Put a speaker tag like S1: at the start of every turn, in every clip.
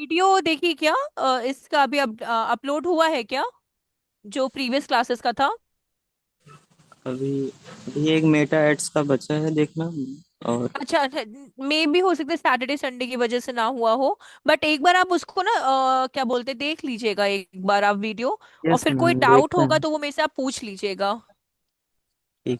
S1: Video देखी क्या? इसका अभी अपलोड हुआ है क्या, जो प्रीवियस क्लासेस का था?
S2: अभी अभी एक मेटा एड्स का बचा है देखना। और
S1: अच्छा अच्छा। मे भी हो सकता है सैटरडे संडे की वजह से ना हुआ हो। बट एक बार आप उसको ना क्या बोलते, देख लीजिएगा एक बार आप वीडियो। और
S2: यस
S1: फिर कोई
S2: मैम,
S1: डाउट
S2: देखते
S1: होगा
S2: हैं।
S1: तो वो मेरे से आप पूछ लीजिएगा।
S2: ठीक।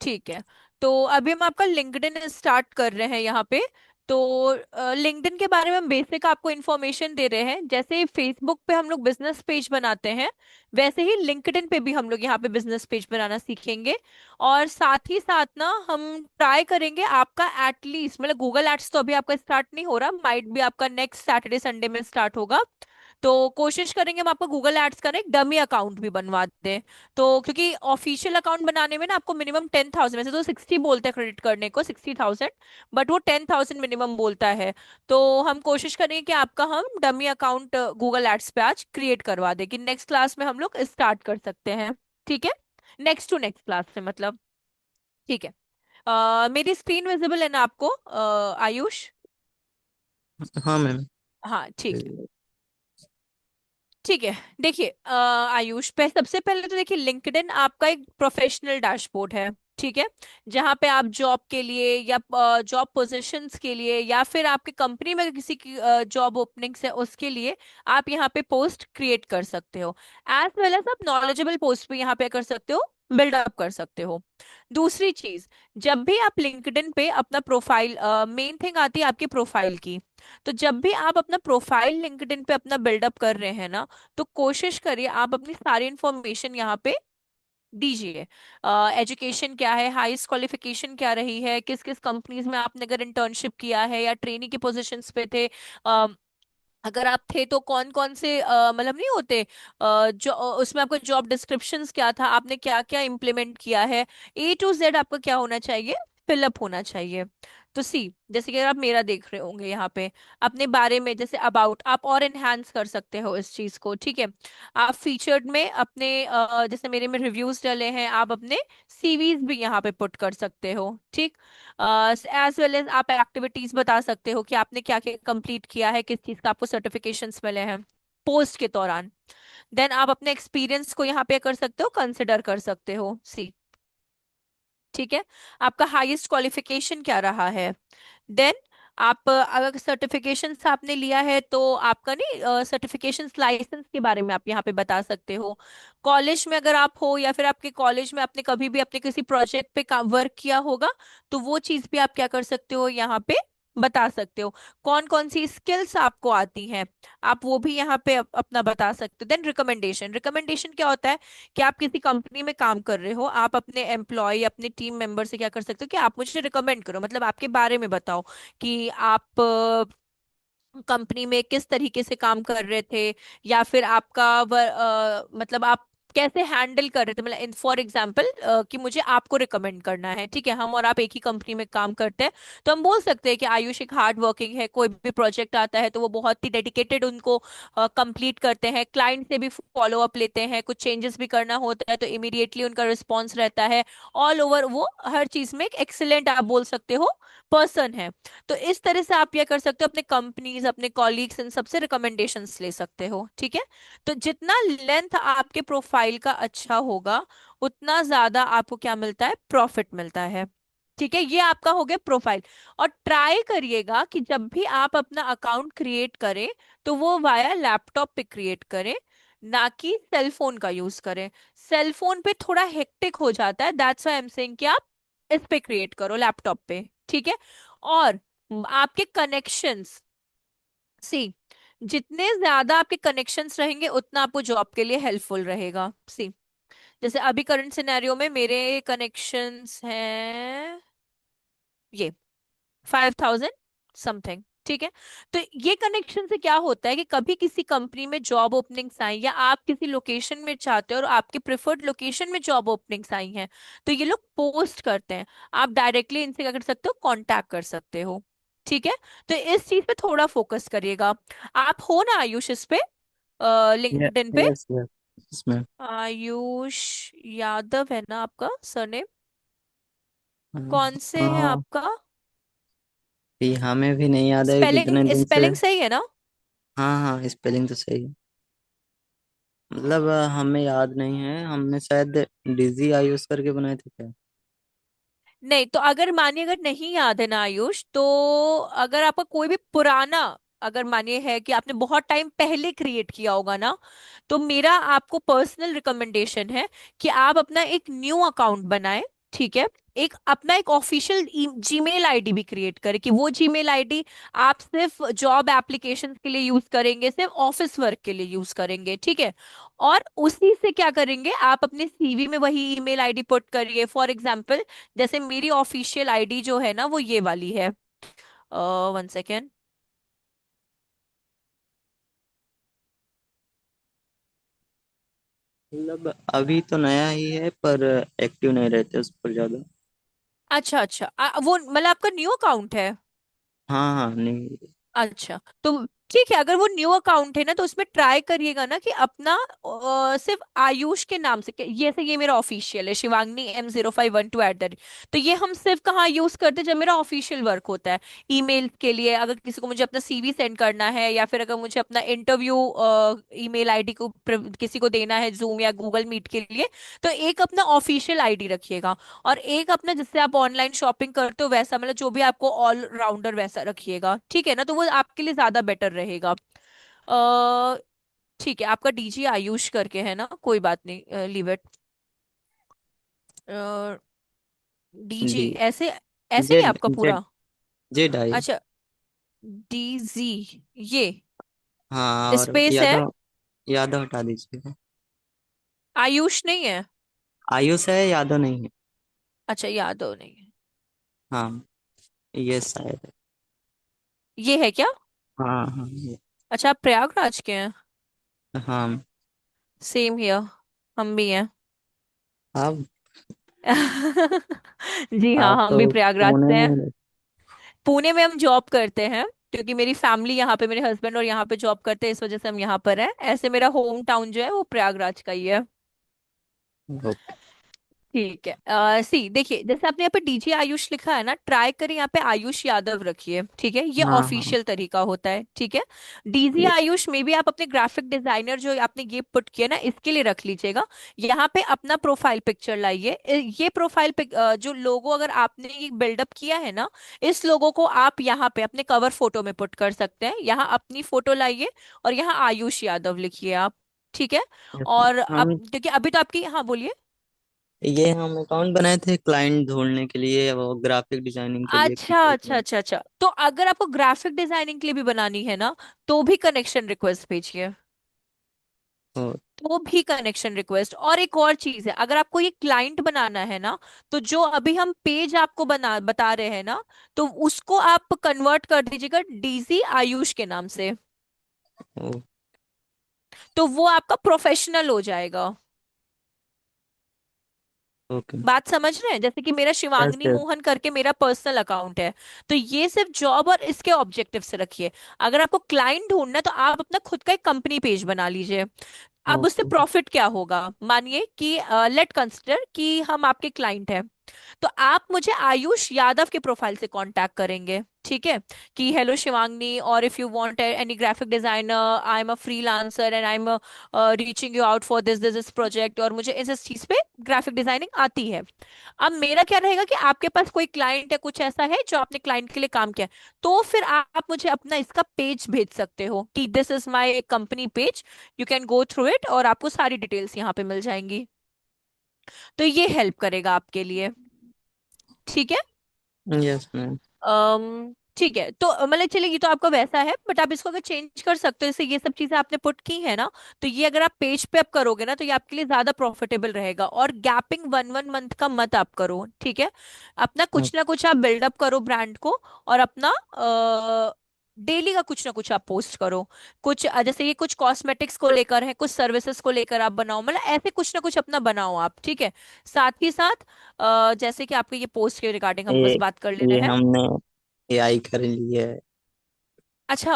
S1: ठीक है। तो अभी हम आपका लिंक्डइन स्टार्ट कर रहे हैं यहाँ पे। तो लिंक्डइन के बारे में हम बेसिक आपको इन्फॉर्मेशन दे रहे हैं। जैसे फेसबुक पे हम लोग बिजनेस पेज बनाते हैं, वैसे ही लिंक्डइन पे भी हम लोग यहाँ पे बिजनेस पेज बनाना सीखेंगे। और साथ ही साथ ना हम ट्राई करेंगे आपका एटलीस्ट, मतलब गूगल एड्स तो अभी आपका स्टार्ट नहीं हो रहा, माइट भी आपका नेक्स्ट सैटरडे संडे में स्टार्ट होगा। तो कोशिश करेंगे हम आपको गूगल एड्स का ना एक डमी अकाउंट भी बनवा दें। तो क्योंकि ऑफिशियल अकाउंट बनाने में ना आपको मिनिमम 10,000, वैसे तो 60 बोलते हैं क्रेडिट करने को, 60,000, बट वो 10,000 मिनिमम बोलता है। तो हम कोशिश करेंगे कि आपका हम डमी अकाउंट गूगल एड्स पे आज क्रिएट करवा दें, कि नेक्स्ट क्लास में हम लोग स्टार्ट कर सकते हैं। ठीक है, नेक्स्ट टू नेक्स्ट क्लास से मतलब। ठीक है। मेरी स्क्रीन विजिबल है ना आपको, आयुष?
S2: हाँ मैम।
S1: हाँ ठीक है। ठीक है। देखिए आयुष, सबसे पहले तो देखिए, लिंक्डइन आपका एक प्रोफेशनल डैशबोर्ड है। ठीक है। जहाँ पे आप जॉब के लिए या जॉब पोजीशंस के लिए या फिर आपके कंपनी में किसी की जॉब ओपनिंग्स है उसके लिए आप यहाँ पे पोस्ट क्रिएट कर सकते हो। एज वेल एज आप नॉलेजेबल पोस्ट भी यहाँ पे कर सकते हो, बिल्डअप कर सकते हो। दूसरी चीज, जब भी आप लिंक्डइन पे अपना प्रोफाइल, मेन थिंग आती है आपकी प्रोफाइल की। तो जब भी आप अपना प्रोफाइल लिंक्डइन पे अपना बिल्डअप कर रहे हैं ना, तो कोशिश करिए आप अपनी सारी इंफॉर्मेशन यहाँ पे दीजिए। एजुकेशन क्या है, हाईएस्ट क्वालिफिकेशन क्या रही है, किस किस कंपनीज में आपने अगर इंटर्नशिप किया है या ट्रेनिंग के पोजीशंस पे थे, अगर आप थे तो कौन कौन से मतलब नहीं होते, जो उसमें आपका जॉब डिस्क्रिप्शंस क्या था, आपने क्या क्या इम्प्लीमेंट किया है। A to Z आपका क्या होना चाहिए, फिलअप होना चाहिए। तो सी, जैसे कि अगर आप मेरा देख रहे होंगे यहाँ पे, अपने बारे में जैसे अबाउट आप और एनहांस कर सकते हो इस चीज को। ठीक है। आप फीचर्ड में अपने जैसे मेरे में रिव्यूज डले हैं, आप अपने सीवीज भी यहाँ पे पुट कर सकते हो। ठीक। एज वेल एज आप एक्टिविटीज बता सकते हो कि आपने क्या क्या कंप्लीट किया है, किस चीज का आपको सर्टिफिकेशंस मिले हैं पोस्ट के दौरान। देन आप अपने एक्सपीरियंस को यहाँ पे कर सकते हो, कंसिडर कर सकते हो। सी, ठीक है। आपका हाईएस्ट क्वालिफिकेशन क्या रहा है। देन आप अगर सर्टिफिकेशंस आपने लिया है तो आपका नहीं सर्टिफिकेशंस लाइसेंस के बारे में आप यहाँ पे बता सकते हो। कॉलेज में अगर आप हो या फिर आपके कॉलेज में आपने कभी भी अपने किसी प्रोजेक्ट पे काम वर्क किया होगा, तो वो चीज भी आप क्या कर सकते हो, यहाँ पे बता सकते हो। कौन कौन सी स्किल्स आपको आती हैं, आप वो भी यहाँ पे अपना बता सकते हो। देन रिकमेंडेशन, रिकमेंडेशन क्या होता है कि आप किसी कंपनी में काम कर रहे हो, आप अपने एम्प्लॉय अपने टीम मेंबर से क्या कर सकते हो कि आप मुझे रिकमेंड करो, मतलब आपके बारे में बताओ कि आप कंपनी में किस तरीके से काम कर रहे थे, या फिर आपका मतलब आप कैसे हैंडल कर रहे थे, मतलब फॉर एग्जाम्पल कि मुझे आपको रिकमेंड करना है। ठीक है, हम और आप एक ही कंपनी में काम करते हैं, तो हम बोल सकते हैं कि आयुष एक हार्ड वर्किंग है, कोई भी प्रोजेक्ट आता है तो वो बहुत ही डेडिकेटेड उनको कंप्लीट करते हैं, क्लाइंट से भी फॉलो अप लेते हैं, कुछ चेंजेस भी करना होता है तो इमीडिएटली उनका रिस्पॉन्स रहता है। ऑल ओवर वो हर चीज में एक एक्सीलेंट आप बोल सकते हो पर्सन है। तो इस तरह से आप क्या कर सकते हो, अपने कंपनीज अपने कॉलीग्स इन सबसे रिकमेंडेशंस ले सकते हो। ठीक है। तो जितना लेंथ आपके प्रोफाइल का अच्छा होगा, उतना ज्यादा आपको क्या मिलता है, प्रॉफिट मिलता है। ठीक है, ये आपका हो गया प्रोफाइल। और ट्राई करिएगा कि जब भी आप अपना अकाउंट क्रिएट करें तो वो वाया लैपटॉप पे क्रिएट करें, ना कि सेल फोन का यूज करें। सेल फोन पे थोड़ा हेक्टिक हो जाता है, that's why I am saying कि आप इस पे क्रिएट करो लैपटॉप पे। ठीक है। और आपके कनेक्शंस, सी, जितने ज्यादा आपके कनेक्शंस रहेंगे उतना आपको जॉब के लिए हेल्पफुल रहेगा। सी, जैसे अभी करंट सिनेरियो में मेरे कनेक्शंस हैं ये 5,000 समथिंग। ठीक है। तो ये कनेक्शन से क्या होता है कि कभी किसी कंपनी में जॉब ओपनिंग्स आई या आप किसी लोकेशन में चाहते हो और आपके प्रेफर्ड लोकेशन में जॉब ओपनिंग्स आई हैं, तो ये लोग पोस्ट करते हैं, आप डायरेक्टली इनसे क्या कर सकते हो, कांटेक्ट कर सकते हो। ठीक है। तो इस चीज पे थोड़ा फोकस करिएगा। आप हो ना आयुष इस पे, लिंक्डइन पे?
S2: यस यस, इसमें
S1: आयुष यादव है ना आपका सरनेम? कौन से है
S2: हाँ,
S1: आपका?
S2: ये हमें भी नहीं याद है
S1: स्पेलिंग
S2: कितने दिन से।
S1: स्पेलिंग सही है ना?
S2: हाँ हाँ, स्पेलिंग तो सही है। मतलब हमें याद नहीं है, हमने शायद डिजी आयुष करके बनाए थे क्या?
S1: नहीं तो अगर मानिए अगर नहीं याद है ना आयुष, तो अगर आपका कोई भी पुराना, अगर मानिए है कि आपने बहुत टाइम पहले क्रिएट किया होगा ना, तो मेरा आपको पर्सनल रिकमेंडेशन है कि आप अपना एक न्यू अकाउंट बनाएं। ठीक है। एक अपना एक ऑफिशियल जीमेल आईडी भी क्रिएट करें, कि वो जीमेल आईडी आप सिर्फ जॉब एप्लीकेशन के लिए यूज करेंगे, सिर्फ ऑफिस वर्क के लिए यूज करेंगे। ठीक है। और उसी से क्या करेंगे, आप अपने सीवी में वही ईमेल आईडी पुट करिए। फॉर एग्जांपल, जैसे मेरी ऑफिशियल आईडी जो है ना वो ये वाली है। 1 सेकेंड।
S2: मतलब अभी तो नया ही है, पर एक्टिव नहीं रहते उस पर ज्यादा।
S1: अच्छा अच्छा, वो मतलब आपका न्यू अकाउंट है?
S2: हाँ हाँ, नहीं।
S1: अच्छा तो ठीक है, अगर वो न्यू अकाउंट है ना तो उसमें ट्राई करिएगा ना कि अपना सिर्फ आयुष के नाम से, ये से ये मेरा ऑफिशियल है शिवांगनी M0512 तो ये हम सिर्फ कहाँ यूज करते हैं, जब मेरा ऑफिशियल वर्क होता है। ईमेल के लिए, अगर किसी को मुझे अपना सीवी सेंड करना है, या फिर अगर मुझे अपना इंटरव्यू ईमेल आईडी को किसी को देना है जूम या गूगल मीट के लिए, तो एक अपना ऑफिशियल आईडी रखिएगा। और एक अपना जिससे आप ऑनलाइन शॉपिंग करते हो वैसा, मतलब जो भी आपको ऑल राउंडर वैसा रखिएगा। ठीक है ना, तो वो आपके लिए ज्यादा बेटर रहेगा। अ ठीक है, आपका डीजी आयुष करके है ना, कोई बात नहीं, लीव इट। डीजी
S2: डी
S1: ऐसे, ऐसे ही
S2: जेड
S1: आपका
S2: जेड
S1: पूरा?
S2: Z I.
S1: अच्छा, डीजी, ये
S2: हाँ, और
S1: स्पेस है?
S2: यादव, यादव हटा दीजिएगा।
S1: आयुष नहीं है?
S2: आयुष है, यादव नहीं है।
S1: अच्छा, यादव नहीं है।
S2: हाँ, ये शायद है।
S1: ये है क्या?
S2: हाँ हाँ
S1: अच्छा, आप प्रयागराज के हैं?
S2: हाँ।
S1: सेम हियर, हम भी हैं।
S2: आप
S1: जी हाँ,
S2: आप
S1: हम
S2: तो
S1: भी प्रयागराज
S2: पुणे
S1: से हैं।
S2: में।
S1: पुणे में हम जॉब करते हैं, क्योंकि मेरी फैमिली यहाँ पे, मेरे हस्बैंड और यहाँ पे जॉब करते हैं, इस वजह से हम यहाँ पर हैं। ऐसे मेरा होम टाउन जो है वो प्रयागराज का ही है।
S2: ओके।
S1: ठीक है। सी देखिए, जैसे आपने यहाँ पे डीजे आयुष लिखा है ना, ट्राई करें यहाँ पे आयुष यादव रखिए। ठीक है, ये
S2: हाँ हाँ।
S1: ऑफिशियल तरीका होता है। ठीक है। डीजे
S2: ये
S1: आयुष में भी आप अपने ग्राफिक डिजाइनर जो आपने ये पुट किया ना, इसके लिए रख लीजिएगा। यहाँ पे अपना प्रोफाइल पिक्चर लाइए। ये प्रोफाइल पिक जो लोगो अगर आपने ये बिल्डअप किया है ना, इस लोगो को आप यहाँ पे अपने कवर फोटो में पुट कर सकते हैं। यहाँ अपनी फोटो लाइए और यहाँ आयुष यादव लिखिए आप। ठीक है। और अब
S2: हम
S1: देखिए, अभी तो आपकी, हाँ बोलिए।
S2: ये हम अकाउंट बनाए थे क्लाइंट ढूंढने के लिए, वो ग्राफिक डिजाइनिंग के लिए
S1: अच्छा
S2: किया
S1: अच्छा
S2: था।
S1: अच्छा अच्छा, तो अगर आपको ग्राफिक डिजाइनिंग के लिए भी बनानी है ना, तो भी कनेक्शन रिक्वेस्ट भेजिए।
S2: ओ,
S1: तो भी कनेक्शन रिक्वेस्ट। और एक और चीज है, अगर आपको ये क्लाइंट बनाना है ना, तो जो अभी हम पेज आपको बना बता रहे हैं ना, तो उसको आप कन्वर्ट कर दीजिएगा डीजी आयुष के नाम से।
S2: ओ,
S1: तो वो आपका प्रोफेशनल हो जाएगा।
S2: ओके।
S1: बात समझ रहे हैं? जैसे कि मेरा
S2: यस
S1: शिवांगनी
S2: यस।
S1: मोहन करके मेरा पर्सनल अकाउंट है, तो ये सिर्फ जॉब और इसके ऑब्जेक्टिव से रखिए। अगर आपको क्लाइंट ढूंढना है तो आप अपना खुद का एक कंपनी पेज बना लीजिए। अब उससे
S2: ओके
S1: प्रॉफिट क्या होगा, मानिए कि लेट कंसिडर कि हम आपके क्लाइंट हैं, तो आप मुझे आयुष यादव के प्रोफाइल से कांटेक्ट करेंगे। ठीक है, कि हेलो शिवांगनी, और if you want any graphic designer, I am a freelancer and I am reaching you out for this project, और मुझे इस चीज पे ग्राफिक डिजाइनिंग आती है। अब मेरा क्या रहेगा कि आपके पास कोई क्लाइंट है, कुछ ऐसा है जो आपने क्लाइंट के लिए काम किया है, तो फिर आप मुझे अपना इसका पेज भेज सकते हो कि this is my company page, you can go through it, और आपको सारी डिटेल्स यहाँ पे मिल जाएंगी। तो ये हेल्प करेगा आपके लिए। ठीक है।
S2: Yes ma'am.
S1: ठीक है, तो मतलब चलिए, ये तो आपका वैसा है, बट आप इसको अगर चेंज कर सकते हो, जैसे ये सब चीजें आपने पुट की है ना, तो ये अगर आप पेज पे अप करोगे ना, तो ये आपके लिए ज्यादा प्रॉफिटेबल रहेगा। और गैपिंग वन वन मंथ का मत आप करो। ठीक है। अपना कुछ ना कुछ आप बिल्डअप करो ब्रांड को, और अपना डेली का कुछ ना कुछ आप पोस्ट करो। कुछ जैसे ये कुछ कॉस्मेटिक्स को लेकर है, कुछ सर्विसेज को लेकर आप बनाओ, मतलब ऐसे कुछ ना कुछ अपना बनाओ आप। ठीक है। साथ ही साथ जैसे कि आपके ये पोस्ट के रिगार्डिंग हम बस
S2: ये
S1: बात कर ले रहे
S2: ये
S1: हैं।
S2: हमने एआई कर लिया है।
S1: अच्छा,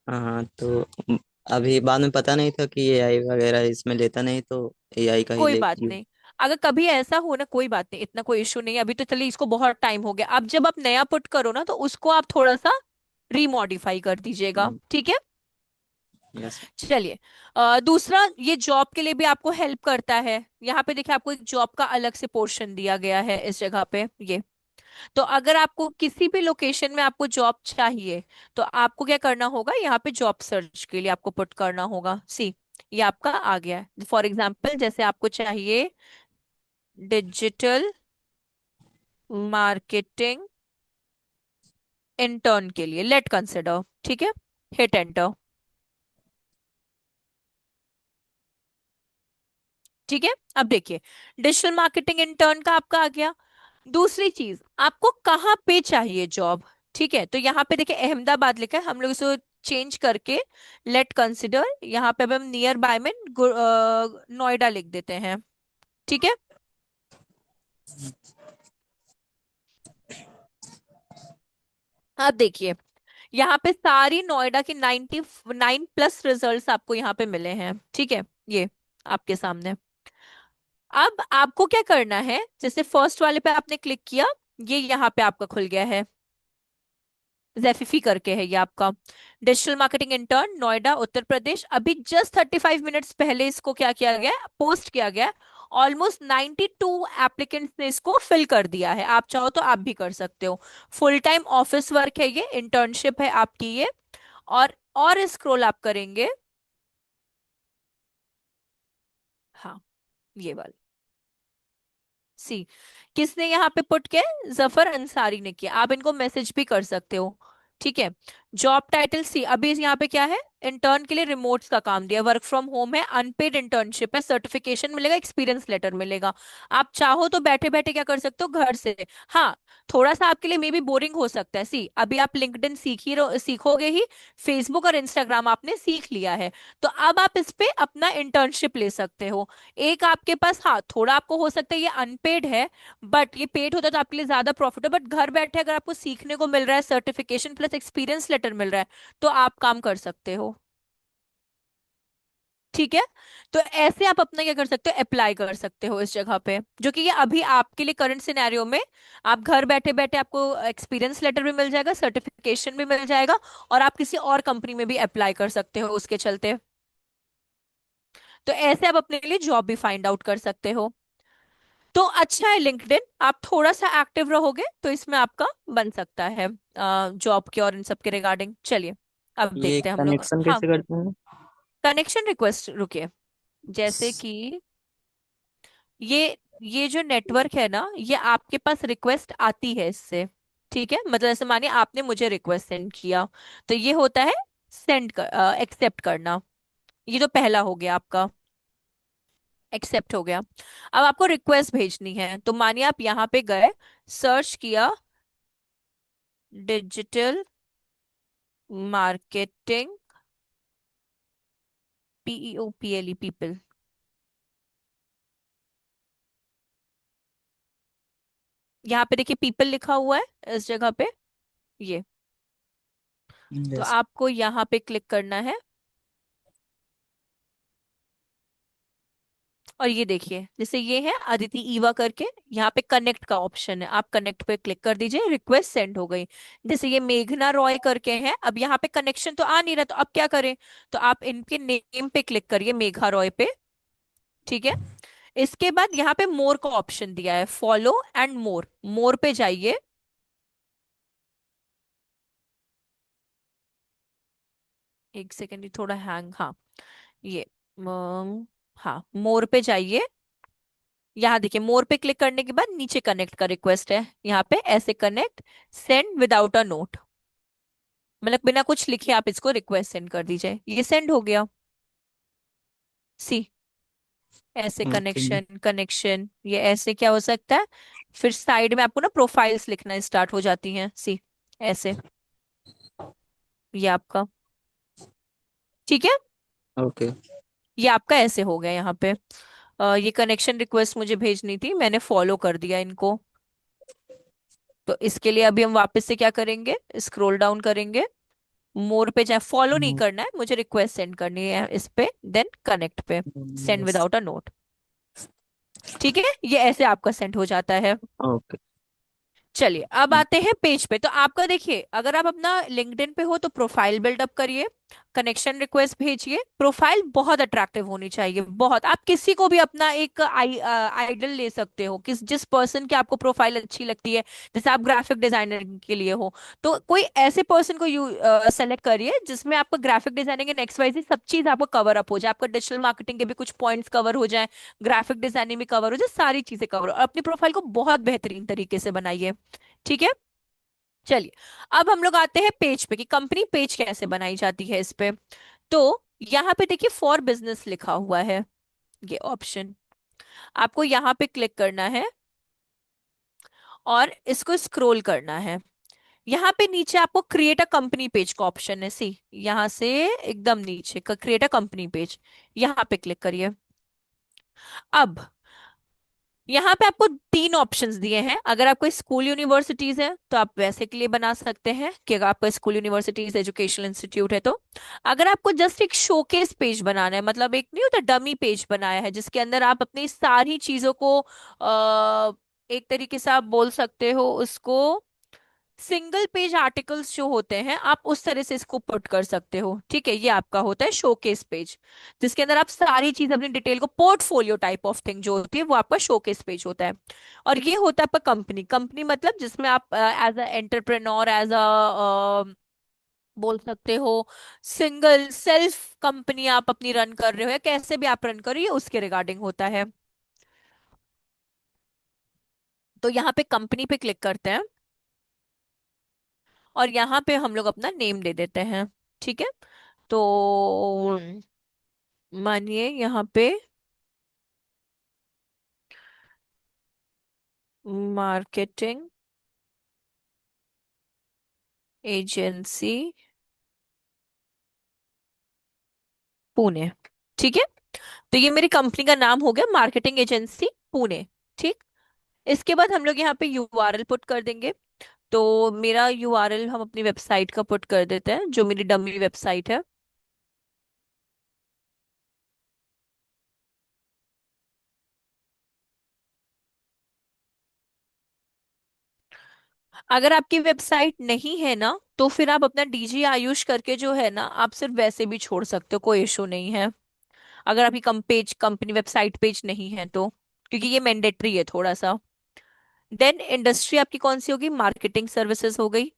S2: हाँ, तो अभी बाद में पता नहीं था कि एआई वगैरह इसमें लेता नहीं, तो एआई का ही
S1: कोई
S2: ले
S1: बात
S2: लिया।
S1: नहीं। अगर कभी ऐसा हो ना, कोई बात नहीं, इतना कोई इशू नहीं है। अभी तो चलिए, इसको बहुत टाइम हो गया। अब जब आप नया पुट करो ना, तो उसको आप थोड़ा सा रीमॉडिफाई कर दीजिएगा। ठीक है।
S2: यस।
S1: चलिए, दूसरा, ये जॉब के लिए भी आपको हेल्प करता है। यहाँ पे देखिए आपको एक जॉब का अलग से पोर्शन दिया गया है इस जगह पे, ये। तो अगर आपको किसी भी लोकेशन में आपको जॉब चाहिए, तो आपको क्या करना होगा, यहाँ पे जॉब सर्च के लिए आपको पुट करना होगा। सी, ये आपका आ गया है। फॉर एग्जाम्पल, जैसे आपको चाहिए डिजिटल मार्केटिंग इंटर्न के लिए, लेट कंसिडर, ठीक है, हिट एंटर। ठीक है, अब देखिए, डिजिटल मार्केटिंग इंटर्न का आपका आ गया। दूसरी चीज, आपको कहाँ पे चाहिए जॉब। ठीक है, तो यहाँ पे देखिए अहमदाबाद लिखा है, हम लोग इसको चेंज करके लेट कंसिडर, यहाँ पे अब हम नियर बाय में नोएडा लिख देते हैं। ठीक है, अब देखिए, यहाँ पे सारी नोएडा की 99+ रिजल्ट्स आपको यहाँ पे मिले हैं। ठीक है, ये आपके सामने। अब आपको क्या करना है, जैसे फर्स्ट वाले पे आपने क्लिक किया, ये यहाँ पे आपका खुल गया है, जेफिफी करके है ये आपका, digital marketing intern Noida Uttar Pradesh. अभी जस्ट 35 मिनट्स पहले इसको क्या किया गया है, पोस्ट किया गया है। ऑलमोस्ट 92 एप्लीकेंट्स ने इसको फिल कर दिया है। आप चाहो तो आप भी कर सकते हो। फुल टाइम ऑफिस वर्क है, ये इंटर्नशिप है आपकी ये। और स्क्रॉल आप करेंगे, हाँ, ये वाला, सी, किसने यहाँ पे पुट किया है, जफर अंसारी ने किया। आप इनको मैसेज भी कर सकते हो। ठीक है, जॉब टाइटल सी, अभी यहाँ पे क्या है, इंटर्न के लिए रिमोट्स का काम दिया, वर्क फ्रॉम होम है, अनपेड इंटर्नशिप है, सर्टिफिकेशन मिलेगा, एक्सपीरियंस लेटर मिलेगा। आप चाहो तो बैठे बैठे क्या कर सकते हो, घर से। हाँ, थोड़ा सा आपके लिए मे बी बोरिंग हो सकता है। सी, अभी आप लिंक्डइन सीखोगे ही, फेसबुक और इंस्टाग्राम आपने सीख लिया है, तो अब आप इस पे अपना इंटर्नशिप ले सकते हो। एक आपके पास, हाँ, थोड़ा आपको हो सकता है ये अनपेड है, बट ये पेड होता तो आपके लिए ज्यादा प्रॉफिट है। बट घर बैठे अगर आपको सीखने को मिल रहा है, सर्टिफिकेशन प्लस एक्सपीरियंस लेटर मिल रहा है, तो आप काम कर सकते हो। ठीक है, तो ऐसे आप अपना क्या कर सकते हो, अप्लाई कर सकते हो इस जगह पे, जो कि ये अभी आपके लिए करंट सिनेरियो में, आप घर बैठे बैठे आपको एक्सपीरियंस लेटर भी मिल जाएगा, सर्टिफिकेशन भी मिल जाएगा, और आप किसी और कंपनी में भी अप्लाई कर सकते हो उसके चलते। तो ऐसे आप अपने लिए जॉब भी फाइंड आउट कर सकते हो। तो अच्छा है लिंक्डइन, आप थोड़ा सा एक्टिव रहोगे तो इसमें आपका बन सकता है जॉब के और इन सब के रिगार्डिंग। चलिए, अब
S2: ये
S1: देखते हैं हम लोग।
S2: कनेक्शन
S1: हाँ,
S2: कैसे करते हैं?
S1: कनेक्शन रिक्वेस्ट, रुकिए, जैसे कि ये जो नेटवर्क है ना, ये आपके पास रिक्वेस्ट आती है इससे। ठीक है, मतलब जैसे मानिए आपने मुझे रिक्वेस्ट सेंड किया, तो ये होता है सेंड कर, एक्सेप्ट करना। ये तो पहला हो गया आपका, एक्सेप्ट हो गया। अब आपको रिक्वेस्ट भेजनी है, तो मानिए आप यहाँ पे गए, सर्च किया डिजिटल मार्केटिंग, PEOPLE, पीपल, यहाँ पे देखिए पीपल लिखा हुआ है इस जगह पे, ये। तो
S2: यस।
S1: आपको यहाँ पे क्लिक करना है, और ये देखिए जैसे ये है अदिति ईवा करके, यहाँ पे कनेक्ट का ऑप्शन है, आप कनेक्ट पे क्लिक कर दीजिए, रिक्वेस्ट सेंड हो गई। जैसे ये मेघना रॉय करके है, अब यहाँ पे कनेक्शन तो आ नहीं रहा, तो अब क्या करें, तो आप इनके नेम पे क्लिक करिए, मेघा रॉय पे। ठीक है, इसके बाद यहाँ पे मोर का ऑप्शन दिया है, फॉलो एंड मोर, मोर पे जाइए। एक सेकेंड, ये थोड़ा हैंग, हाँ, ये, हाँ, मोर पे जाइए। यहाँ देखिए मोर पे क्लिक करने के बाद नीचे कनेक्ट का रिक्वेस्ट है, यहाँ पे ऐसे connect send without a note, मतलब बिना कुछ लिखे आप इसको रिक्वेस्ट सेंड कर दीजिए, ये सेंड हो गया। सी, ऐसे
S2: ओके।
S1: कनेक्शन कनेक्शन, ये ऐसे क्या हो सकता है, फिर साइड में आपको ना प्रोफाइल्स लिखना स्टार्ट हो जाती हैं, सी, ऐसे, ये आपका। ठीक है,
S2: ओके।
S1: ये आपका ऐसे हो गया यहाँ पे। ये कनेक्शन रिक्वेस्ट मुझे भेजनी थी, मैंने फॉलो कर दिया इनको। तो इसके लिए अभी हम वापस से क्या करेंगे, स्क्रॉल डाउन करेंगे, मोर पे जाए, फॉलो नहीं करना है मुझे, रिक्वेस्ट सेंड करनी है इस पे, देन कनेक्ट पे, send
S2: yes.
S1: Without a note. ठीक है, ये ऐसे आपका सेंड हो जाता है।
S2: ओके।
S1: चलिए, अब आते हैं पेज पे। तो आपका देखिए, अगर आप अपना लिंक्डइन पे हो तो प्रोफाइल बिल्डअप करिए। कनेक्शन रिक्वेस्ट भेजिए। प्रोफाइल बहुत अट्रैक्टिव होनी चाहिए, बहुत। आप किसी को भी अपना एक आइडल ले सकते हो, किस जिस पर्सन की आपको प्रोफाइल अच्छी लगती है। जैसे आप ग्राफिक डिजाइनर के लिए हो, तो कोई ऐसे पर्सन को यू सेलेक्ट करिए जिसमें आपको graphic designing and X Y Z सब चीज आपको कवर अप हो जाए, आपका डिजिटल मार्केटिंग के भी कुछ पॉइंट्स कवर हो जाए, ग्राफिक डिजाइनिंग भी कवर हो जाए, सारी चीजें कवर हो, और अपनी प्रोफाइल को बहुत बेहतरीन तरीके से बनाइए। ठीक है। चलिए, अब हम लोग आते हैं पेज पे कि कंपनी पेज कैसे बनाई जाती है इस पे। तो यहाँ पे देखिए फॉर बिजनेस लिखा हुआ है, ये ऑप्शन आपको यहाँ पे क्लिक करना है और इसको स्क्रॉल करना है। यहाँ पे नीचे आपको क्रिएट अ कंपनी पेज का ऑप्शन है, सी यहाँ से एकदम नीचे का क्रिएट अ कंपनी पेज, यहाँ पे क्लिक करिए। अब यहाँ पे आपको तीन ऑप्शंस दिए हैं। अगर आपको स्कूल यूनिवर्सिटीज है तो आप वैसे के लिए बना सकते हैं कि अगर आपका स्कूल यूनिवर्सिटीज एजुकेशनल इंस्टीट्यूट है तो। अगर आपको जस्ट एक शोकेस पेज बनाना है, मतलब एक नहीं होता डमी पेज बनाया है जिसके अंदर आप अपनी सारी चीजों को एक तरीके से आप बोल सकते हो उसको सिंगल पेज आर्टिकल्स जो होते हैं, आप उस तरह से इसको पुट कर सकते हो। ठीक है, ये आपका होता है शोकेस पेज, जिसके अंदर आप सारी चीज अपनी डिटेल को, पोर्टफोलियो टाइप ऑफ थिंग जो होती है वो आपका शोकेस पेज होता है। और ये होता है आपका कंपनी, कंपनी मतलब जिसमें आप as a entrepreneur, as a बोल सकते हो सिंगल सेल्फ कंपनी आप अपनी रन कर रहे हो, या कैसे भी आप रन कर रहे हो, ये उसके रिगार्डिंग होता है। तो यहाँ पे कंपनी पे क्लिक करते हैं और यहाँ पे हम लोग अपना नेम दे देते हैं। ठीक है। तो मानिए यहाँ पे मार्केटिंग एजेंसी पुणे। ठीक है। तो ये मेरी कंपनी का नाम हो गया, मार्केटिंग एजेंसी पुणे। ठीक। इसके बाद हम लोग यहाँ पे यूआरएल पुट कर देंगे। तो मेरा यूआरएल हम अपनी वेबसाइट का पुट कर देते हैं, जो मेरी डमी वेबसाइट है। अगर आपकी वेबसाइट नहीं है ना, तो फिर आप अपना डीजी आयुष करके जो है ना, आप सिर्फ वैसे भी छोड़ सकते हो, कोई इशू नहीं है। अगर आपकी कंपनी वेबसाइट पेज नहीं है तो, क्योंकि ये मैंडेटरी है थोड़ा सा। देन इंडस्ट्री आपकी कौन सी होगी, मार्केटिंग सर्विसेज हो गई।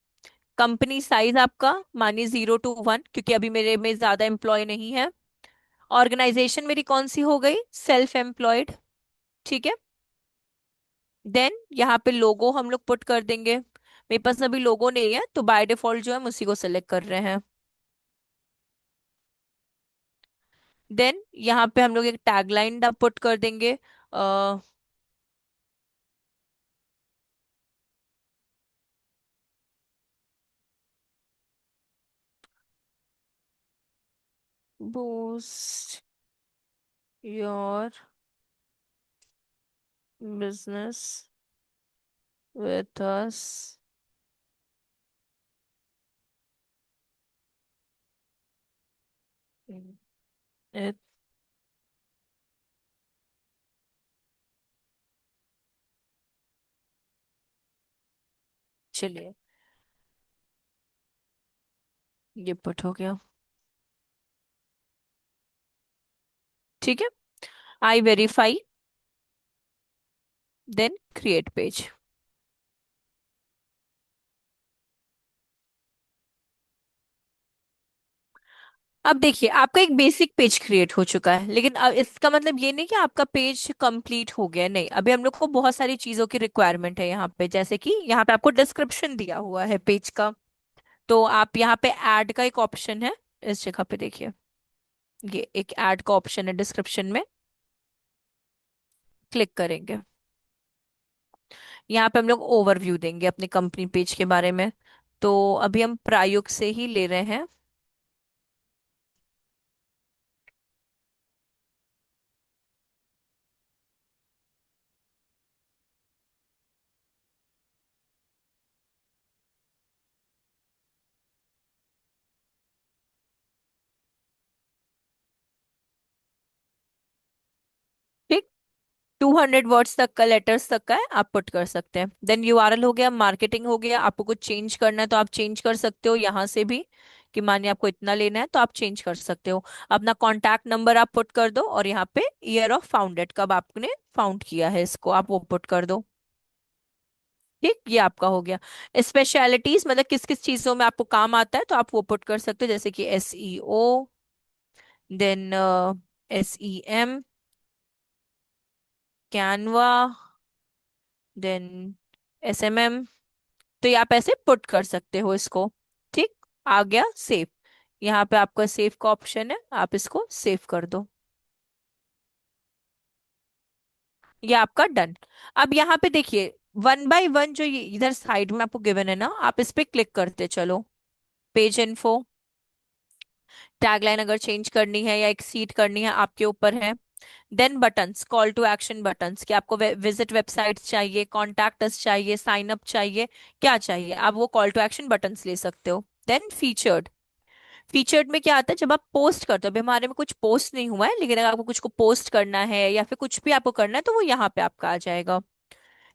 S1: कंपनी साइज आपका मानिए 0 to 1, क्योंकि अभी मेरे में ज्यादा एम्प्लॉय नहीं है। ऑर्गेनाइजेशन मेरी कौन सी हो गई, सेल्फ एम्प्लॉयड। ठीक है। देन यहाँ पे लोगो हम लोग पुट कर देंगे। मेरे पास अभी लोगो नहीं है, तो बाय डिफॉल्ट जो है हम उसी को सिलेक्ट कर रहे हैं। देन यहाँ पे हम लोग एक टैगलाइन पुट कर देंगे। Boost your business with us, चलिए ये पुट हो गया। ठीक है। I verify, then create page. अब देखिए आपका एक बेसिक पेज क्रिएट हो चुका है, लेकिन अब इसका मतलब ये नहीं कि आपका पेज कंप्लीट हो गया, नहीं। अभी हम लोग को बहुत सारी चीजों की रिक्वायरमेंट है यहाँ पे, जैसे कि यहाँ पे आपको डिस्क्रिप्शन दिया हुआ है पेज का। तो आप यहाँ पे ऐड का एक ऑप्शन है, इस जगह पे देखिए, ये एक ऐड का ऑप्शन है डिस्क्रिप्शन में, क्लिक करेंगे। यहाँ पे हम लोग ओवरव्यू देंगे अपनी कंपनी पेज के बारे में। तो अभी हम प्रायुक्त से ही ले रहे हैं। ठीक। 200 वर्ड्स तक का, लेटर्स तक का है, आप पुट कर सकते हैं। देन यूआरएल हो गया, मार्केटिंग हो गया, आपको कुछ चेंज करना है तो आप चेंज कर सकते हो यहाँ से भी, कि मानिए आपको इतना लेना है तो आप चेंज कर सकते हो। अपना कॉन्टैक्ट नंबर आप पुट कर दो, और यहाँ पे ईयर ऑफ फाउंडेड, कब आपने फाउंड किया है इसको, आप वो पुट कर दो। ठीक, ये आपका हो गया। स्पेशलिटीज मतलब किस किस चीजों में आपको काम आता है, तो आप वो पुट कर सकते हो, जैसे कि SEO, then SEM, Canva, then SMM। तो ये आप ऐसे पुट कर सकते हो इसको। ठीक, आ गया सेव। यहाँ पे आपका सेव का ऑप्शन है, आप इसको सेव कर दो। ये आपका डन। अब यहाँ पे देखिए, वन बाय वन जो ये इधर साइड में आपको गिवन है ना, आप इस पे क्लिक करते चलो। पेज इन्फो, टैगलाइन अगर चेंज करनी है या एक्सीड करनी है आपके ऊपर है। Then buttons, call to action buttons, कि आपको विजिट वेबसाइट चाहिए, कॉन्टैक्ट अस चाहिए, साइन अप चाहिए, क्या चाहिए, आप वो कॉल टू एक्शन बटन्स ले सकते हो। देन फीचर्ड, फीचर्ड में क्या आता है, जब आप पोस्ट करते हो, अभी हमारे में कुछ पोस्ट नहीं हुआ है, लेकिन अगर आपको कुछ को पोस्ट करना है या फिर कुछ भी आपको करना है तो वो यहाँ पे आपका आ जाएगा।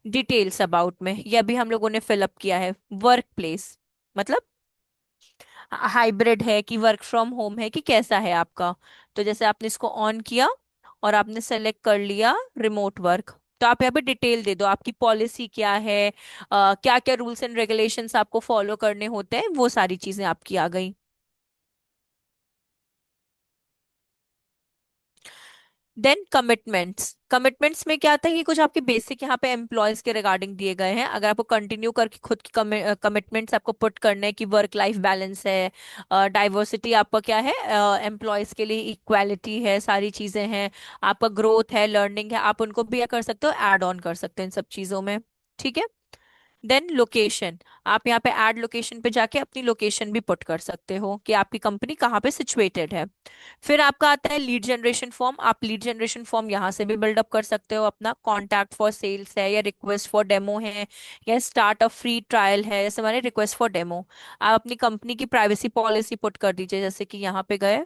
S1: डिटेल्स अबाउट में, ये अभी हम लोगों ने फिलअप किया है। वर्क प्लेस, मतलब हाइब्रिड है कि वर्क फ्रॉम होम है कि कैसा है आपका। तो जैसे आपने इसको ऑन किया और आपने सेलेक्ट कर लिया रिमोट वर्क, तो आप यहाँ पे डिटेल दे दो, आपकी पॉलिसी क्या है, क्या क्या रूल्स एंड रेगुलेशंस आपको फॉलो करने होते हैं, वो सारी चीजें आपकी आ गई। देन कमिटमेंट्स, कमिटमेंट्स में क्या आता है कि कुछ आपके बेसिक यहाँ पे एम्प्लॉयज के रिगार्डिंग दिए गए हैं, अगर आपको कंटिन्यू करके खुद की कमिटमेंट्स आपको पुट करने हैं कि वर्क लाइफ बैलेंस है, डाइवर्सिटी आपका क्या है, एम्प्लॉयज के लिए इक्वालिटी है, सारी चीजें हैं, आपका ग्रोथ है, लर्निंग है, आप उनको भी क्या कर सकते हो, ऐड ऑन कर सकते हो इन सब चीजों में। ठीक है। देन लोकेशन, आप यहाँ पे ऐड लोकेशन पे जाके अपनी लोकेशन भी पुट कर सकते हो कि आपकी कंपनी कहाँ पे सिचुएटेड है। फिर आपका आता है लीड जनरेशन फॉर्म, आप लीड जनरेशन फॉर्म यहाँ से भी बिल्डअप कर सकते हो, अपना कॉन्टैक्ट फॉर सेल्स है, या रिक्वेस्ट फॉर डेमो है, या स्टार्ट अ फ्री ट्रायल है, जैसे हमारे रिक्वेस्ट फॉर डेमो। आप अपनी कंपनी की प्राइवेसी पॉलिसी पुट कर दीजिए, जैसे कि यहाँ पे गए,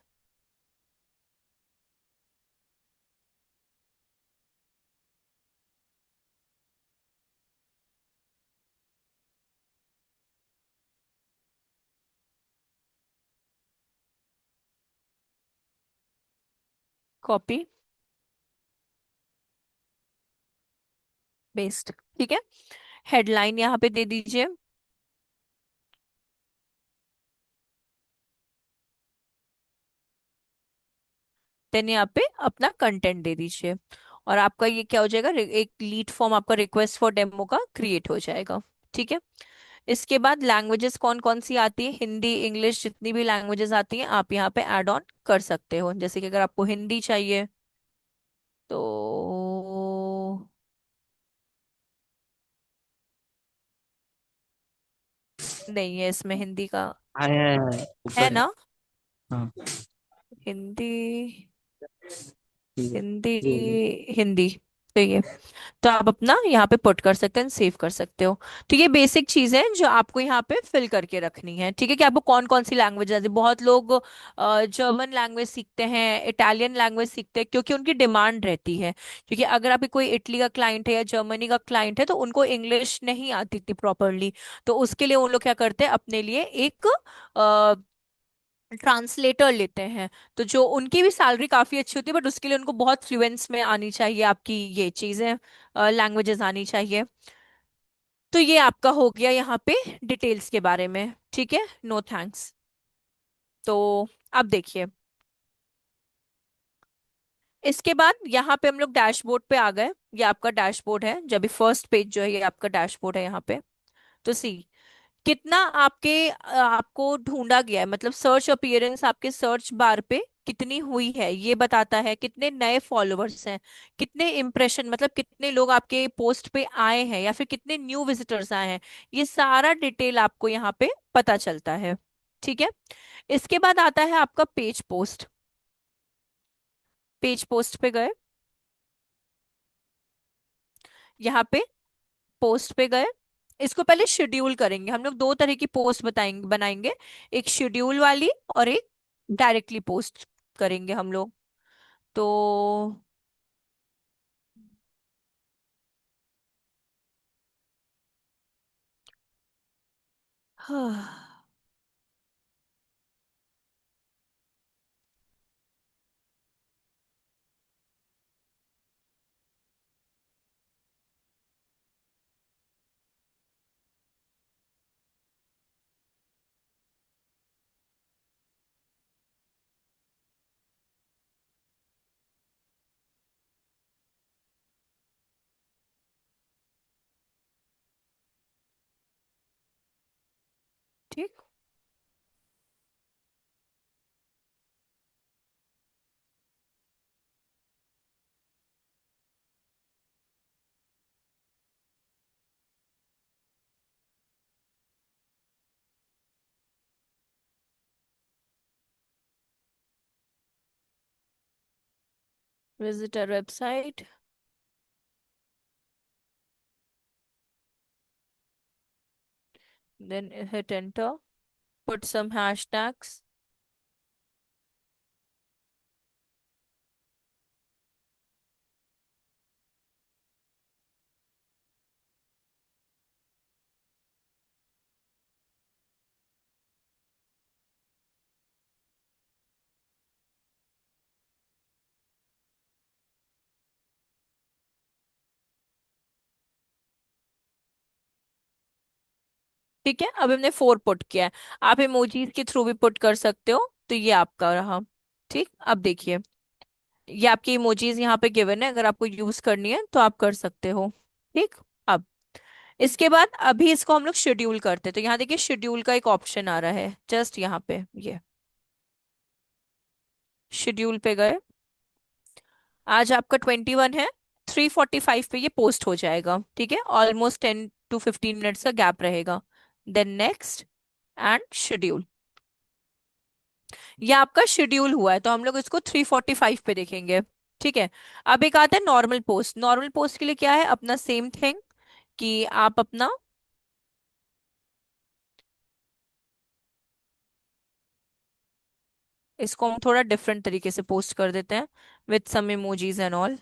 S1: कॉपी पेस्ट। ठीक है, हेडलाइन यहाँ पे दे दीजिए। देन यहाँ पे अपना कंटेंट दे दीजिए, और आपका ये क्या हो जाएगा, एक लीड फॉर्म आपका रिक्वेस्ट फॉर डेमो का क्रिएट हो जाएगा। ठीक है। इसके बाद लैंग्वेजेस कौन कौन सी आती है, हिंदी इंग्लिश, जितनी भी लैंग्वेजेस आती हैं आप यहाँ पे ऐड ऑन कर सकते हो, जैसे कि अगर आपको हिंदी चाहिए तो नहीं है इसमें हिंदी का,
S2: है
S1: है
S2: ऊपर है।
S1: ना,
S2: हाँ
S1: हिंदी,
S2: ठीक है,
S1: हिंदी,
S2: ये हो गया।
S1: हिंदी, तो ये, तो आप अपना यहाँ पे पुट कर सकते हैं, सेव कर सकते हो। तो ये बेसिक चीजें हैं जो आपको यहाँ पे फिल करके रखनी है। ठीक है, कि आपको कौन कौन सी लैंग्वेज आती है, बहुत लोग जर्मन लैंग्वेज सीखते हैं, इटालियन लैंग्वेज सीखते हैं, क्योंकि उनकी डिमांड रहती है। क्योंकि अगर आपकी कोई इटली का क्लाइंट है या जर्मनी का क्लाइंट है तो उनको इंग्लिश नहीं आती थी प्रॉपरली, तो उसके लिए उन लोग क्या करते हैं, अपने लिए एक ट्रांसलेटर लेते हैं। तो जो उनकी भी सैलरी काफी अच्छी होती है, बट उसके लिए उनको बहुत फ्लुएंस में आनी चाहिए, आपकी ये चीजें, लैंग्वेजेस आनी चाहिए। तो ये आपका हो गया यहाँ पे डिटेल्स के बारे में। ठीक है, नो थैंक्स। तो अब देखिए, इसके बाद यहाँ पे हम लोग डैशबोर्ड पे आ गए। ये आपका डैशबोर्ड है, जब भी फर्स्ट पेज जो है ये आपका डैशबोर्ड है यहाँ पे। तो सी, कितना आपको ढूंढा गया है, मतलब सर्च अपीयरेंस आपके सर्च बार पे कितनी हुई है ये बताता है, कितने नए फॉलोअर्स हैं, कितने इम्प्रेशन, मतलब कितने लोग आपके पोस्ट पे आए हैं, या फिर कितने न्यू विजिटर्स आए हैं, ये सारा डिटेल आपको यहाँ पे पता चलता है। ठीक है। इसके बाद आता है आपका पेज पोस्ट। पेज पोस्ट पे गए, यहाँ पे पोस्ट पे गए, इसको पहले शेड्यूल करेंगे हम लोग, दो तरह की पोस्ट बताएंगे बनाएंगे, एक शेड्यूल वाली और एक डायरेक्टली पोस्ट करेंगे हम लोग। तो हाँ, ठीक। Visitor website, then hit enter, put some hashtags. ठीक है, अब हमने 4 पुट किया है। आप इमोजीज के थ्रू भी पुट कर सकते हो, तो ये आपका रहा। ठीक, अब देखिए, ये आपकी इमोजीज यहाँ पे गिवन है, अगर आपको यूज करनी है तो आप कर सकते हो। ठीक। अब इसके बाद अभी इसको हम लोग शेड्यूल करते हैं, तो यहाँ देखिए शेड्यूल का एक ऑप्शन आ रहा है जस्ट यहाँ पे, ये शेड्यूल पे गए। आज आपका 21 है, 3:45 पे ये पोस्ट हो जाएगा। ठीक है, ऑलमोस्ट 10 to 15 मिनट्स का गैप रहेगा। देन नेक्स्ट एंड शेड्यूल, ये आपका शेड्यूल हुआ है, तो हम लोग इसको 3:45 पे देखेंगे। ठीक है। अब एक आता है नॉर्मल पोस्ट। नॉर्मल पोस्ट के लिए क्या है, अपना सेम थिंग, कि आप अपना, इसको हम थोड़ा डिफरेंट तरीके से पोस्ट कर देते हैं, with some emojis and all.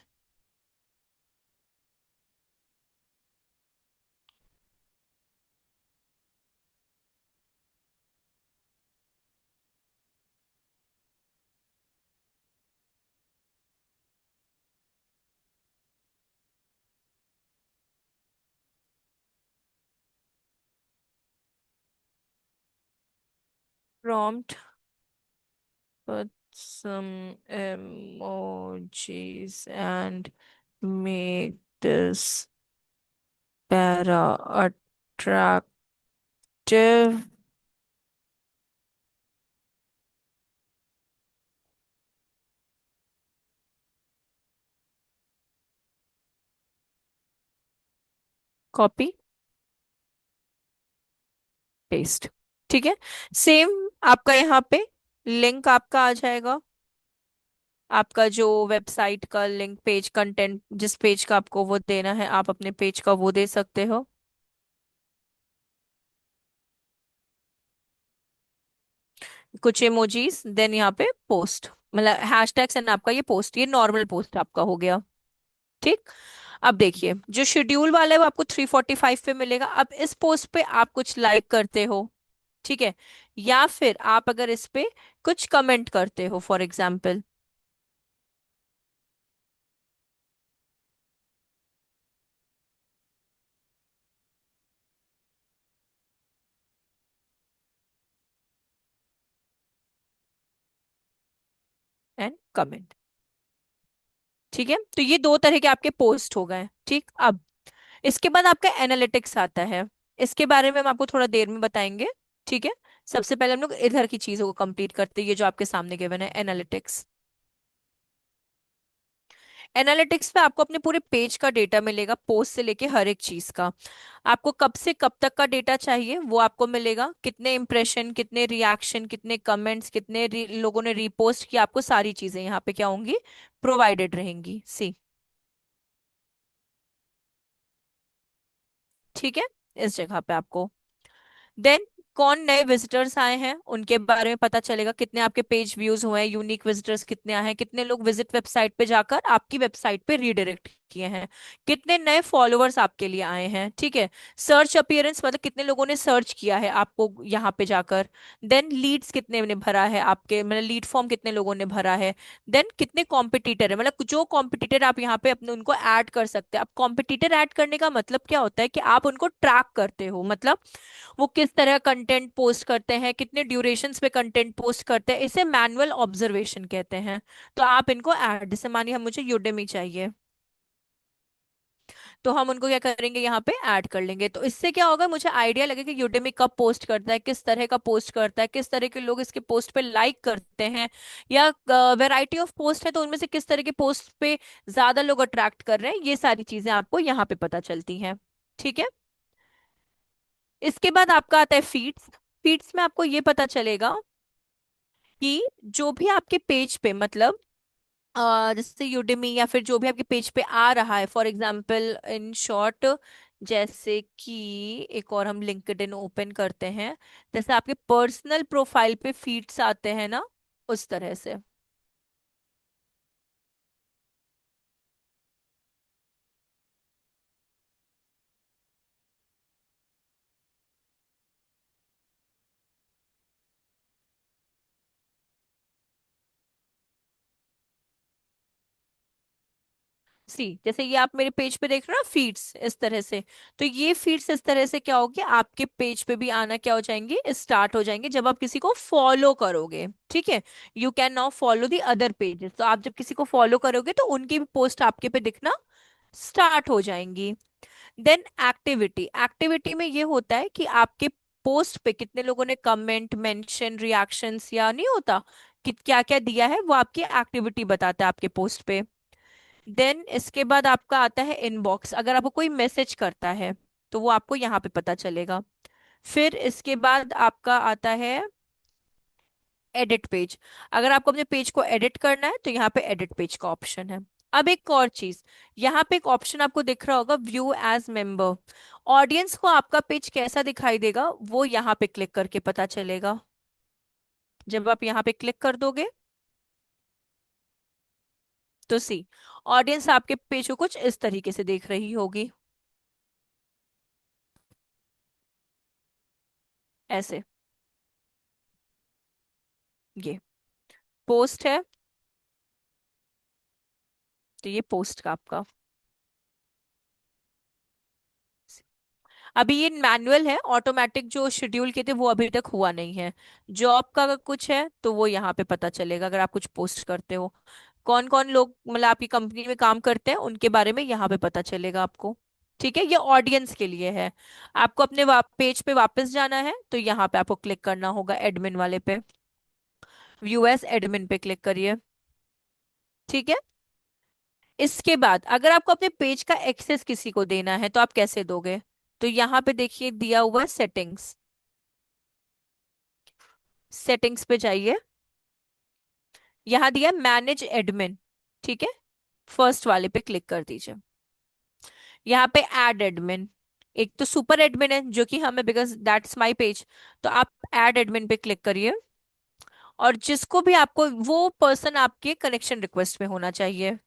S1: Prompt, put some emojis and make this para attractive. Copy paste. ठीक है, सेम आपका यहाँ पे लिंक आपका आ जाएगा, आपका जो वेबसाइट का लिंक, पेज कंटेंट, जिस पेज का आपको वो देना है, आप अपने पेज का वो दे सकते हो। कुछ इमोजीज, देन यहाँ पे पोस्ट, मतलब हैशटैग्स एंड आपका ये पोस्ट, ये नॉर्मल पोस्ट आपका हो गया। ठीक। अब देखिए, जो शेड्यूल वाला है वो आपको 3:45 पे मिलेगा। अब इस पोस्ट पे आप कुछ लाइक करते हो, ठीक है, या फिर आप अगर इस पे कुछ कमेंट करते हो, फॉर एग्जाम्पल, एंड कमेंट। ठीक है, तो ये दो तरह के आपके पोस्ट हो गए। ठीक। अब इसके बाद आपका एनालिटिक्स आता है, इसके बारे में हम आपको थोड़ा देर में बताएंगे। ठीक है, सबसे पहले हम लोग इधर की चीजों को कंप्लीट करते हैं, ये जो आपके सामने गिवन है एनालिटिक्स। एनालिटिक्स पे आपको अपने पूरे पेज का डेटा मिलेगा, पोस्ट से लेके हर एक चीज का। आपको कब से कब तक का डेटा चाहिए वो आपको मिलेगा, कितने इंप्रेशन, कितने रिएक्शन, कितने कमेंट्स, कितने लोगों ने रीपोस्ट किया, आपको सारी चीजें यहाँ पे क्या होंगी, प्रोवाइडेड रहेंगी। सी, ठीक है, इस जगह पे आपको देन कौन नए विजिटर्स आए हैं उनके बारे में पता चलेगा, कितने आपके पेज व्यूज हुए हैं, यूनिक विजिटर्स कितने आए हैं, कितने लोग विजिट वेबसाइट पे जाकर आपकी वेबसाइट पे रीडायरेक्ट किए हैं, कितने नए फॉलोअर्स आपके लिए आए हैं। ठीक है, सर्च अपीयरेंस, मतलब कितने लोगों ने सर्च किया है आपको यहाँ पे जाकर। देन लीड्स कितने ने भरा है आपके, मतलब लीड फॉर्म कितने लोगों ने भरा है। देन कितने कॉम्पिटिटर है, मतलब जो कॉम्पिटिटर आप यहाँ पे अपने उनको ऐड कर सकते हैं। अब कॉम्पिटिटर ऐड करने का मतलब क्या होता है, कि आप उनको ट्रैक करते हो, मतलब वो किस तरह कंटेंट पोस्ट करते हैं, कितने ड्यूरेशंस पे कंटेंट पोस्ट करते हैं, इसे मैनुअल ऑब्जर्वेशन कहते हैं। तो आप इनको ऐड, जैसे मानिए हम, मुझे यूडेमी चाहिए, तो हम उनको क्या करेंगे, यहाँ पे ऐड कर लेंगे। तो इससे क्या होगा, मुझे आइडिया लगेगा कि यूडेमी कब पोस्ट करता है, किस तरह का पोस्ट करता है, किस तरह के लोग इसके पोस्ट पे लाइक करते हैं, या वैरायटी ऑफ पोस्ट है तो उनमें से किस तरह के पोस्ट पे ज्यादा लोग अट्रैक्ट कर रहे हैं। ये सारी चीजें आपको यहाँ पे पता चलती हैं। ठीक है। इसके बाद आपका आता है फीड्स। फीड्स में आपको ये पता चलेगा कि जो भी आपके पेज पे, मतलब जैसे यूडेमी या फिर जो भी आपके पेज पे आ रहा है, फॉर एग्जांपल इन शॉर्ट, जैसे कि एक और हम लिंक्डइन ओपन करते हैं, जैसे आपके पर्सनल प्रोफाइल पे फीड्स आते हैं ना, उस तरह से। सी जैसे ये आप मेरे पेज पे देख रहे हो ना, फीड्स इस तरह से, तो ये फीड्स इस तरह से क्या होगी, आपके पेज पे भी आना क्या हो जाएंगे, स्टार्ट हो जाएंगे जब आप किसी को फॉलो करोगे। ठीक है। You can now follow the other pages, तो आप जब किसी को फॉलो करोगे तो उनकी भी पोस्ट आपके पे दिखना स्टार्ट हो जाएंगी। Then activity. एक्टिविटी में ये होता है कि आपके पोस्ट पे कितने लोगों ने कमेंट, मेंशन, रिएक्शंस, या नहीं होता कि क्या क्या दिया है, वो आपकी एक्टिविटी बताता है आपके पोस्ट पे। देन इसके बाद आपका आता है इनबॉक्स, अगर आपको कोई मैसेज करता है तो वो आपको यहाँ पे पता चलेगा। फिर इसके बाद आपका आता है एडिट पेज। अगर आपको अपने पेज को एडिट करना है तो यहाँ पे एडिट पेज का ऑप्शन है। अब एक और चीज, यहाँ पे एक ऑप्शन आपको दिख रहा होगा, व्यू एज मेंबर। ऑडियंस को आपका पेज कैसा दिखाई देगा वो यहाँ पे क्लिक करके पता चलेगा। जब आप यहाँ पे क्लिक कर दोगे तो सी, ऑडियंस आपके पेज को कुछ इस तरीके से देख रही होगी, ऐसे। ये पोस्ट है, तो ये पोस्ट का आपका। अभी ये मैनुअल है, ऑटोमेटिक जो शेड्यूल किए थे वो अभी तक हुआ नहीं है। जॉब का अगर कुछ है तो वो यहाँ पे पता चलेगा, अगर आप कुछ पोस्ट करते हो, कौन कौन लोग मतलब आपकी कंपनी में काम करते हैं उनके बारे में यहाँ पे पता चलेगा आपको। ठीक है, ये ऑडियंस के लिए है। आपको अपने पेज पे वापस जाना है तो यहाँ पे आपको क्लिक करना होगा एडमिन वाले पे, व्यू एज एडमिन पे क्लिक करिए। ठीक है। इसके बाद अगर आपको अपने पेज का एक्सेस किसी को देना है तो आप कैसे दोगे, तो यहाँ पे देखिए दिया हुआ सेटिंग्स। सेटिंग्स पे जाइए, यहाँ दिया मैनेज एडमिन। ठीक है, फर्स्ट वाले पे क्लिक कर दीजिए। यहाँ पे ऐड एडमिन, एक तो सुपर एडमिन है जो कि हमें, बिकॉज दैट्स माय पेज, तो आप ऐड एडमिन पे क्लिक करिए। और जिसको भी आपको, वो पर्सन आपके कनेक्शन रिक्वेस्ट में होना चाहिए।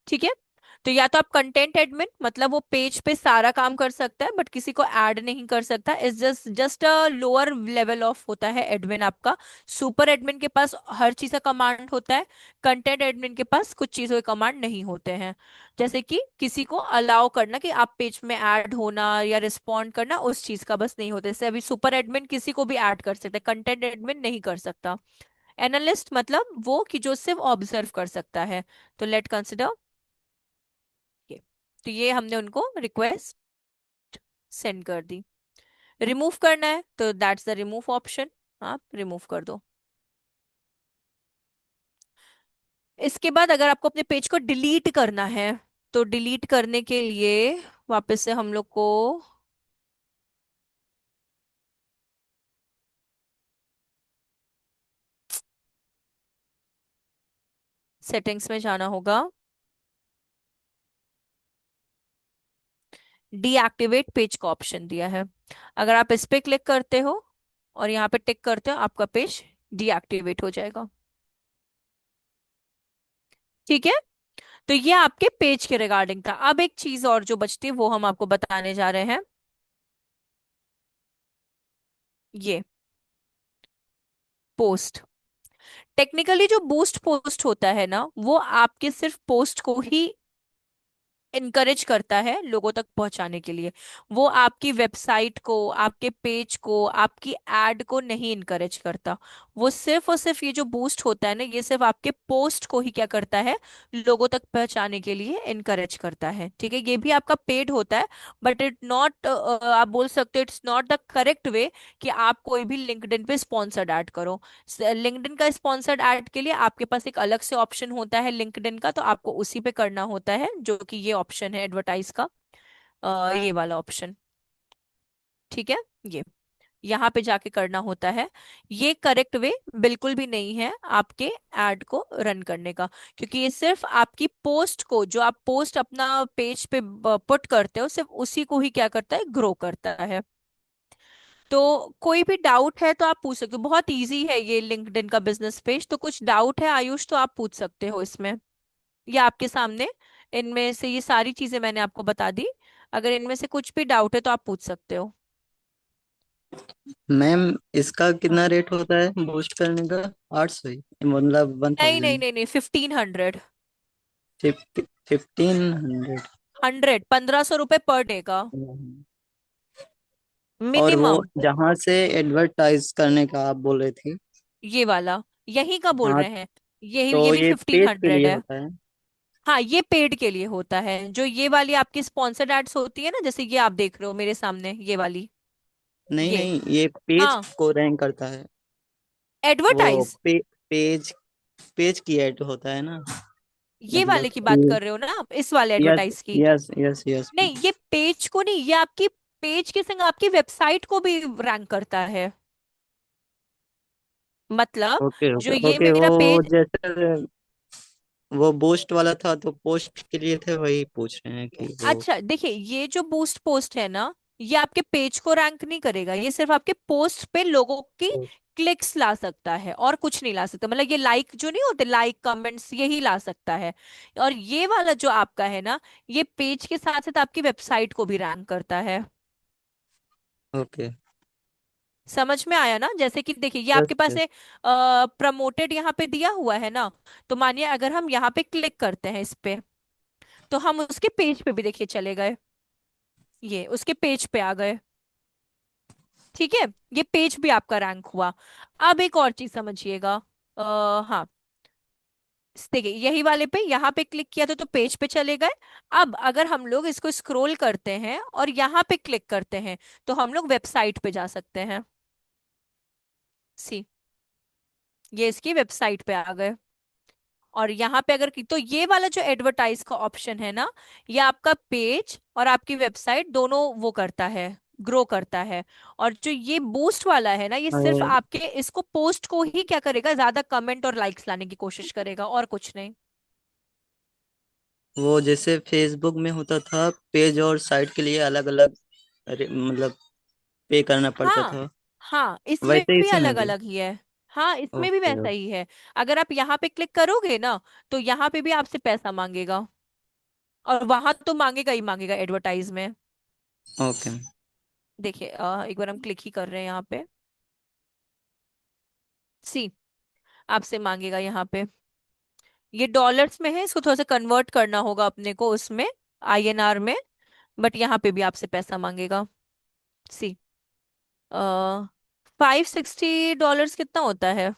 S1: ठीक है। तो या तो आप कंटेंट एडमिन, मतलब वो पेज पे सारा काम कर सकता है बट किसी को ऐड नहीं कर सकता, is just just a lower level of होता है एडमिन आपका। सुपर एडमिन के पास हर चीज का कमांड होता है, कंटेंट एडमिन के पास कुछ चीजों के कमांड नहीं होते हैं। जैसे कि किसी को अलाउ करना कि आप पेज में ऐड होना या रिस्पॉन्ड करना, उस चीज का बस नहीं होता। जैसे अभी सुपर एडमिन किसी को भी ऐड कर सकता है, कंटेंट एडमिन नहीं कर सकता। एनालिस्ट मतलब वो कि जो सिर्फ ऑब्जर्व कर सकता है। तो लेट कंसिडर ये, तो ये हमने उनको रिक्वेस्ट सेंड कर दी। रिमूव करना है तो दैट्स द रिमूव ऑप्शन, आप रिमूव कर दो। इसके बाद अगर आपको अपने पेज को डिलीट करना है तो डिलीट करने के लिए वापस से हम लोग को सेटिंग्स में जाना होगा। डीएक्टिवेट पेज का ऑप्शन दिया है, अगर आप इस पे क्लिक करते हो और यहाँ पे टिक करते हो, आपका पेज डीएक्टिवेट हो जाएगा। ठीक है। तो ये आपके पेज के रिगार्डिंग था। अब एक चीज और जो बचती है वो हम आपको बताने जा रहे हैं। ये पोस्ट, टेक्निकली जो बूस्ट पोस्ट होता है ना, वो आपके सिर्फ पोस्ट को ही इनकरेज करता है लोगों तक पहुंचाने के लिए। वो आपकी वेबसाइट को, आपके पेज को, आपकी एड को नहीं इनकरेज करता। वो सिर्फ और सिर्फ ये जो बूस्ट होता है ना, ये सिर्फ आपके पोस्ट को ही क्या करता है, लोगों तक पहुंचाने के लिए इनकरेज करता है। ठीक है, ये भी आपका पेड होता है, बट इट नॉट, आप बोल सकते हो it's not the correct way कि आप कोई भी लिंक्डइन पे स्पॉन्सर्ड ऐड करो। लिंक्डइन का स्पॉन्सर्ड ऐड के लिए आपके पास एक अलग से ऑप्शन होता है लिंक्डइन का, तो आपको उसी पे करना होता है, जो कि ये ऑप्शन है एडवर्टाइज का, ये वाला ऑप्शन। ठीक है, ये यहाँ पे जाके करना होता है। ये करेक्ट वे बिल्कुल भी नहीं है आपके एड को रन करने का, क्योंकि ये सिर्फ आपकी पोस्ट को, जो आप पोस्ट अपना पेज पे पुट करते हो, सिर्फ उसी को ही क्या करता है, ग्रो करता है। तो कोई भी डाउट है तो आप पूछ सकते हो, बहुत इजी है ये लिंक्डइन का बिजनेस पेज। तो कुछ डाउट है आयुष तो आप पूछ सकते हो इसमें, ये आपके सामने, इनमें से ये सारी चीजें मैंने आपको बता दी। अगर इनमें से कुछ भी डाउट है तो आप पूछ सकते हो।
S2: मैम इसका
S1: हाँ।
S2: कितना रेट होता है बूस्ट करने का? 800 ही, मतलब वन
S1: नहीं नहीं
S2: थाउजेंड
S1: नहीं नहीं, 1500।
S2: 1500?
S1: 1500 रुपये पर डे का
S2: और वो
S1: मिनिमम।
S2: जहाँ से एडवर्टाइज करने का आप बोल रहे थे?
S1: ये वाला यही का बोल
S2: हाँ,
S1: रहे हैं, ये
S2: तो
S1: भी
S2: ये
S1: फिफ्टीन
S2: पेज के
S1: हंड्रेड
S2: लिए
S1: है।
S2: होता है?
S1: हाँ, ये पेड के लिए होता है। जो ये वाली आपकी स्पॉन्सर्ड एड्स होती है ना, जैसे ये आप देख रहे हो मेरे सामने ये वाली,
S2: नहीं
S1: ये,
S2: नहीं, ये पेज
S1: हाँ,
S2: को रैंक करता है। वो
S1: एडवर्टाइज,
S2: पेज, पेज की ऐड होता है ना?
S1: ये
S2: मतलब
S1: वाले की बात
S2: कि
S1: कर रहे हो ना आप, इस वाले
S2: यस
S1: एडवर्टाइज की?
S2: Yes yes yes.
S1: नहीं, ये पेज को नहीं, ये आपकी पेज के संग आपकी वेबसाइट को भी रैंक करता है। मतलब
S2: ओके
S1: जो
S2: ओके
S1: ये
S2: ओके,
S1: मेरा
S2: वो
S1: पेज,
S2: जैसे वो बूस्ट वाला था तो पोस्ट के लिए थे, वही पूछ रहे हैं कि वो।
S1: अच्छा देखिए, ये जो बूस्ट पोस्ट है ना, ये आपके पेज को रैंक नहीं करेगा, ये सिर्फ आपके पोस्ट पे लोगों की क्लिक्स ला सकता है, और कुछ नहीं ला सकता। मतलब ये लाइक जो नहीं होते, लाइक कमेंट्स, यही ला सकता है। और ये वाला जो आपका है ना, ये पेज के साथ साथ आपकी वेबसाइट को भी रैंक करता है।
S2: ओके।
S1: समझ में आया ना? जैसे कि देखिए, ये
S2: यस
S1: आपके पास
S2: यस।
S1: है प्रमोटेड, यहाँ पे दिया हुआ है ना। तो मानिए अगर हम यहाँ पे क्लिक करते हैं इस पे, तो हम उसके पेज पे भी देखिए चले गए, ये उसके पेज पे आ गए। ठीक है, ये पेज भी आपका रैंक हुआ। अब एक और चीज समझिएगा, हाँ, देखिए यही वाले पे यहाँ पे क्लिक किया तो पेज पे चले गए। अब अगर हम लोग इसको स्क्रॉल करते हैं और यहाँ पे क्लिक करते हैं, तो हम लोग वेबसाइट पे जा सकते हैं। सी, ये इसकी वेबसाइट पे आ गए। और यहाँ पे अगर तो ये वाला जो एडवर्टाइज का ऑप्शन है ना, ये आपका पेज और आपकी वेबसाइट दोनों वो करता है, ग्रो करता है। और जो ये बूस्ट वाला है ना, ये सिर्फ
S2: और
S1: आपके इसको पोस्ट को ही क्या करेगा, ज्यादा कमेंट और लाइक्स लाने की कोशिश करेगा, और कुछ नहीं।
S2: वो जैसे फेसबुक में होता था, पेज और साइट के लिए अलग अलग, मतलब पे करना पड़ता
S1: हाँ,
S2: था,
S1: हाँ, इसमें
S2: वैसे
S1: भी
S2: इसी में
S1: अलग
S2: भी?
S1: अलग ही है। हाँ, इसमें भी
S2: ओके
S1: वैसा ही है। अगर आप यहाँ पे क्लिक करोगे ना, तो यहाँ पे भी आपसे पैसा मांगेगा, और वहां तो मांगेगा ही मांगेगा एडवर्टाइज में।
S2: ओके।
S1: देखिए, एक बार हम क्लिक ही कर रहे हैं यहाँ पे। सी, आपसे मांगेगा यहाँ पे, ये डॉलर्स में है, इसको थोड़ा सा कन्वर्ट करना होगा अपने को उसमें, आईएनआर में। बट यहाँ पे भी आपसे पैसा मांगेगा। सी, 560 डॉलर्स कितना होता है?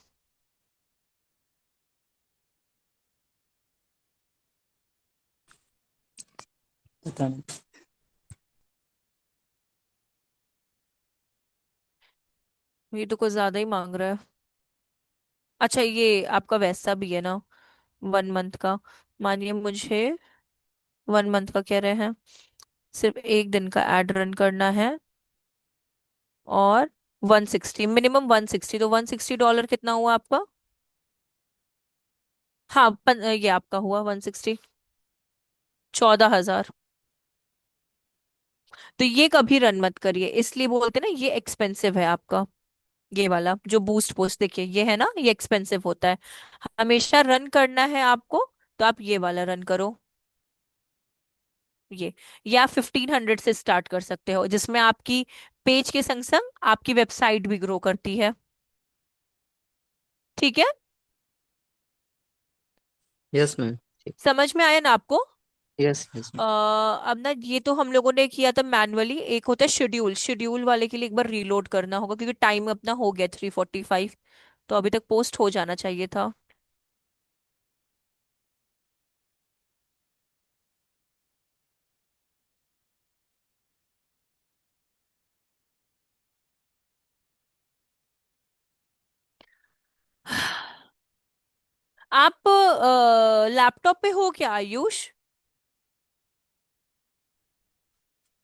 S2: पता नहीं।
S1: ये तो कुछ ज्यादा ही मांग रहा है। अच्छा, ये आपका वैसा भी है ना, 1 मंथ का। मानिए मुझे 1 मंथ का कह रहे हैं, सिर्फ एक दिन का एड रन करना है, और 160, मिनिमम 160, तो 160 डॉलर कितना हुआ आपका? हाँ, ये आपका हुआ 160, 14,000। तो ये कभी रन मत करिए, इसलिए बोलते हैं ना ये एक्सपेंसिव है आपका। ये वाला जो बूस्ट पोस्ट देखिए, ये है ना, ये एक्सपेंसिव होता है। हमेशा रन करना है आपको, तो आप ये वाला रन करो, ये। या 1500 से स्टार्ट कर सकते हो, जिसमें आपकी पेज के संग संग आपकी वेबसाइट भी ग्रो करती है। ठीक है,
S2: यस मैम। ठीक।
S1: समझ में आया ना आपको?
S2: Yes yes.
S1: अब ना ये तो हम लोगों ने किया था मैनुअली, एक होता है शेड्यूल, शेड्यूल वाले के लिए एक बार रीलोड करना होगा क्योंकि टाइम अपना हो गया 3:45, तो अभी तक पोस्ट हो जाना चाहिए था। आप लैपटॉप पे हो क्या आयुष?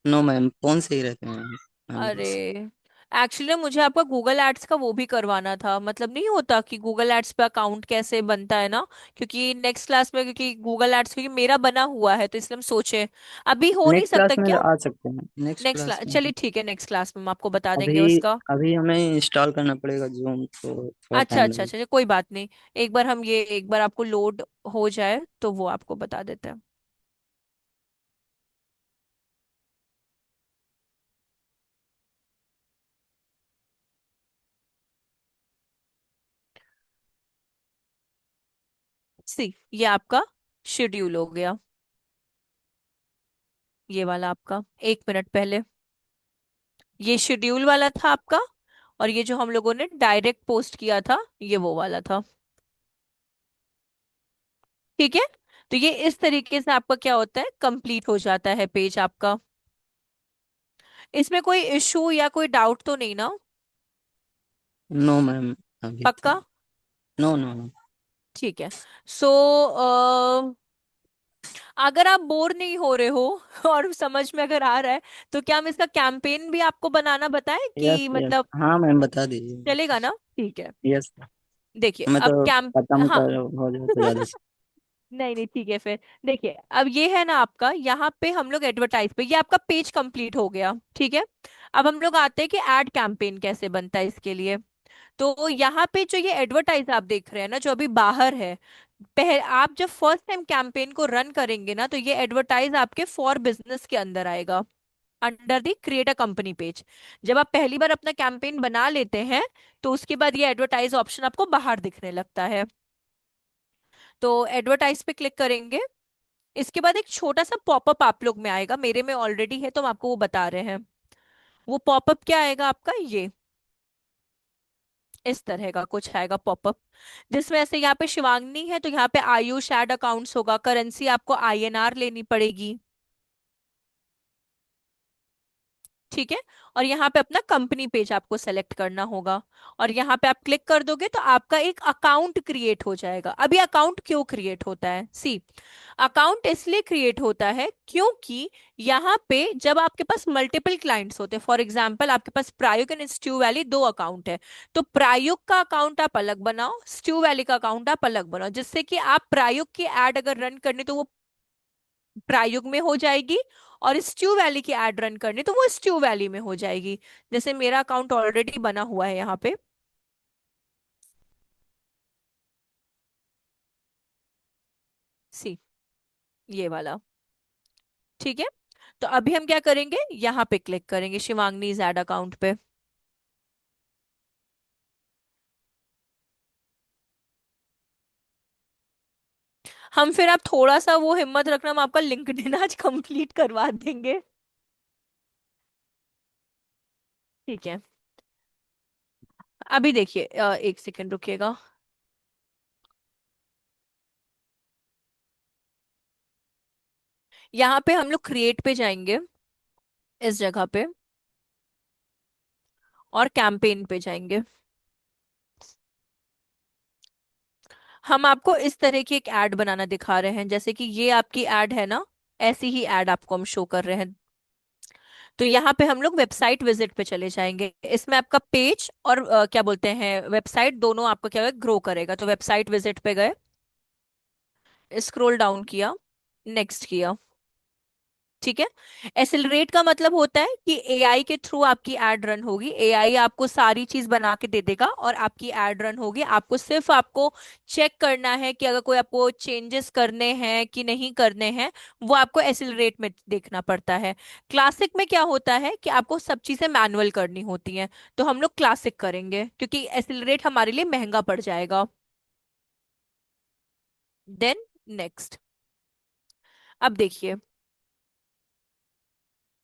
S2: नो मैम, फोन से ही रहते हैं मैम
S1: अरे,
S2: बस।
S1: एक्चुअली मुझे आपका गूगल एड्स का वो भी करवाना था, मतलब नहीं होता कि गूगल एड्स पे अकाउंट कैसे बनता है ना, क्योंकि नेक्स्ट क्लास में, क्योंकि गूगल एड्स क्योंकि मेरा बना हुआ है तो इसलिए हम सोचे। अभी हो नहीं
S2: नेक्स्ट क्लास
S1: सकता
S2: में
S1: क्या?
S2: आ सकते हैं, नेक्स्ट
S1: नेक्स्ट
S2: क्लास
S1: क्लास,
S2: में।
S1: चलिए ठीक है, नेक्स्ट क्लास में हम आपको बता देंगे
S2: अभी
S1: उसका।
S2: अभी हमें इंस्टॉल करना पड़ेगा जूम, तो थोड़ा
S1: अच्छा
S2: टाइम
S1: अच्छा
S2: लगेगा।
S1: अच्छा, कोई बात नहीं। एक बार हम ये, एक बार आपको लोड हो जाए तो वो आपको बता देते हैं। सी, ये आपका शेड्यूल हो गया, ये वाला आपका, 1 मिनट पहले ये शेड्यूल वाला था आपका, और ये जो हम लोगों ने डायरेक्ट पोस्ट किया था ये वो वाला था। ठीक है, तो ये इस तरीके से आपका क्या होता है, कंप्लीट हो जाता है पेज आपका। इसमें कोई इशू या कोई डाउट तो नहीं ना?
S2: नो मैम, अभी तो
S1: पक्का?
S2: No no no.
S1: ठीक है। सो अगर आप बोर नहीं हो रहे हो और समझ में अगर आ रहा है, तो क्या हम इसका कैंपेन भी आपको बनाना बताएं
S2: यस
S1: कि
S2: यस,
S1: मतलब
S2: हाँ मैम बता दीजिए।
S1: चलेगा ना? ठीक है,
S2: यस।
S1: देखिए
S2: हमें
S1: अब
S2: तो
S1: कैंप,
S2: खत्म
S1: हाँ।
S2: कर हो जाए तो ज्यादा
S1: नहीं नहीं ठीक है फिर। देखिए अब ये है ना आपका, यहाँ पे हम लोग एडवर्टाइज पे, ये आपका पेज कंप्लीट हो गया, ठीक है। अब हम लोग आते हैं कि एड कैंपेन कैसे बनता है इसके लिए। तो यहाँ पे जो ये एडवर्टाइज आप देख रहे हैं ना जो अभी बाहर है, पहले आप जब फर्स्ट टाइम कैंपेन को रन करेंगे ना तो ये एडवर्टाइज आपके फॉर बिजनेस के अंदर आएगा, under the create a company page. जब आप पहली बार अपना कैंपेन बना लेते हैं तो उसके बाद ये एडवर्टाइज ऑप्शन आपको बाहर दिखने लगता है। तो एडवर्टाइज पे क्लिक करेंगे, इसके बाद एक छोटा सा पॉपअप आप लोग में आएगा, मेरे में ऑलरेडी है तो हम आपको वो बता रहे हैं। वो पॉपअप क्या आएगा आपका, ये इस तरह का कुछ आएगा पॉपअप, जिसमें ऐसे यहाँ पे शिवांगनी है तो यहाँ पे आयुष एड अकाउंट्स होगा, करेंसी आपको आईएनआर लेनी पड़ेगी, ठीक है। और यहाँ पे अपना कंपनी पेज आपको सेलेक्ट करना होगा, और यहाँ पे आप क्लिक कर दोगे तो आपका एक अकाउंट क्रिएट हो जाएगा। अभी अकाउंट क्यों क्रिएट होता है, सी, अकाउंट इसलिए क्रिएट होता है क्योंकि यहाँ पे जब आपके पास मल्टीपल क्लाइंट्स होते हैं, फॉर एग्जांपल आपके पास प्रायुक एंड स्ट्यू वैली दो अकाउंट है, तो प्रायुक का अकाउंट आप अलग बनाओ, स्ट्यू वैली का अकाउंट आप अलग बनाओ, जिससे कि आप प्रायुक की एड अगर रन करनी तो वो प्रायुग में हो जाएगी, और स्ट्यू वैली की एड रन करनी तो वो स्ट्यू वैली में हो जाएगी। जैसे मेरा अकाउंट ऑलरेडी बना हुआ है यहाँ पे, सी, ये वाला, ठीक है। तो अभी हम क्या करेंगे, यहाँ पे क्लिक करेंगे शिवांगनी एड अकाउंट पे। हम फिर आप थोड़ा सा वो हिम्मत रखना, हम आपका लिंक्डइन आज कंप्लीट करवा देंगे। ठीक है, अभी देखिए, एक सेकंड रुकिएगा। यहाँ पे हम लोग क्रिएट पे जाएंगे, इस जगह पे, और कैंपेन पे जाएंगे। हम आपको इस तरह की एक एड बनाना दिखा रहे हैं, जैसे कि ये आपकी एड है ना, ऐसी ही एड आपको हम शो कर रहे हैं। तो यहाँ पे हम लोग वेबसाइट विजिट पे चले जाएंगे, इसमें आपका पेज और क्या बोलते हैं वेबसाइट दोनों आपका क्या ग्रो करेगा। तो वेबसाइट विजिट पे गए, स्क्रॉल डाउन किया, नेक्स्ट किया, ठीक है। एसिलरेट का मतलब होता है कि एआई के थ्रू आपकी एड रन होगी, एआई आपको सारी चीज बना के दे देगा और आपकी एड रन होगी, आपको सिर्फ आपको चेक करना है कि अगर कोई आपको चेंजेस करने हैं कि नहीं करने हैं, वो आपको एसिलरेट में देखना पड़ता है। क्लासिक में क्या होता है कि आपको सब चीजें मैनुअल करनी होती हैं, तो हम लोग क्लासिक करेंगे क्योंकि एसिलरेट हमारे लिए महंगा पड़ जाएगा। देन नेक्स्ट, अब देखिए,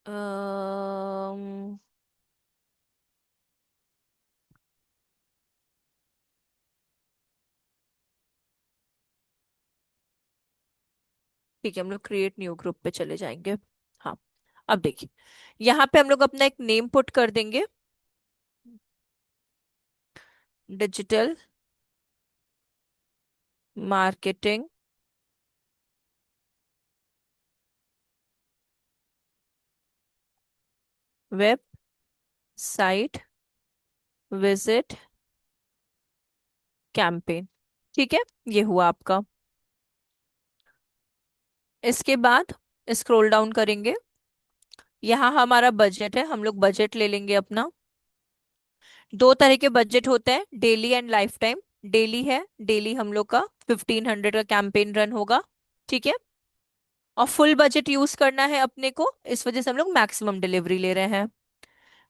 S1: अम्म, ठीक है, हम लोग क्रिएट न्यू ग्रुप पे चले जाएंगे। हाँ, अब देखिए, यहाँ पे हम लोग अपना एक नेम पुट कर देंगे, digital marketing website visit campaign. ठीक है, ये हुआ आपका। इसके बाद स्क्रॉल डाउन करेंगे, यहाँ हमारा बजट है, हम लोग बजट ले लेंगे अपना। दो तरह के बजट होते हैं, daily and life time. Daily है, डेली हम लोग का 1500 का कैंपेन रन होगा। ठीक है, और फुल बजट यूज करना है अपने को, इस वजह से हम लोग मैक्सिमम डिलीवरी ले रहे हैं।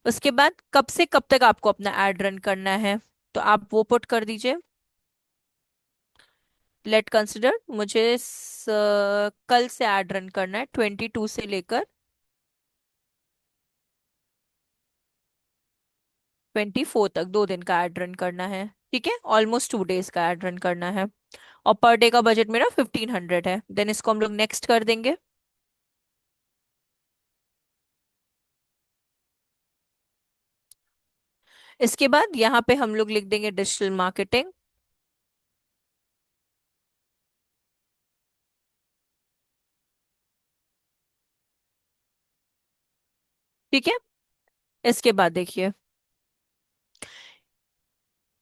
S1: उसके बाद कब से कब तक आपको अपना एड रन करना है, तो आप वो पुट कर दीजिए। लेट कंसिडर मुझे कल से एड रन करना है, 22 से लेकर 24 तक, 2 दिन का एड रन करना है। ठीक है, ऑलमोस्ट 2 डेज का एड रन करना है। और पर डे का बजट मेरा 1500 है। देन इसको हम लोग नेक्स्ट कर देंगे। इसके बाद यहाँ पे हम लोग लिख देंगे डिजिटल मार्केटिंग। ठीक है, इसके बाद देखिए,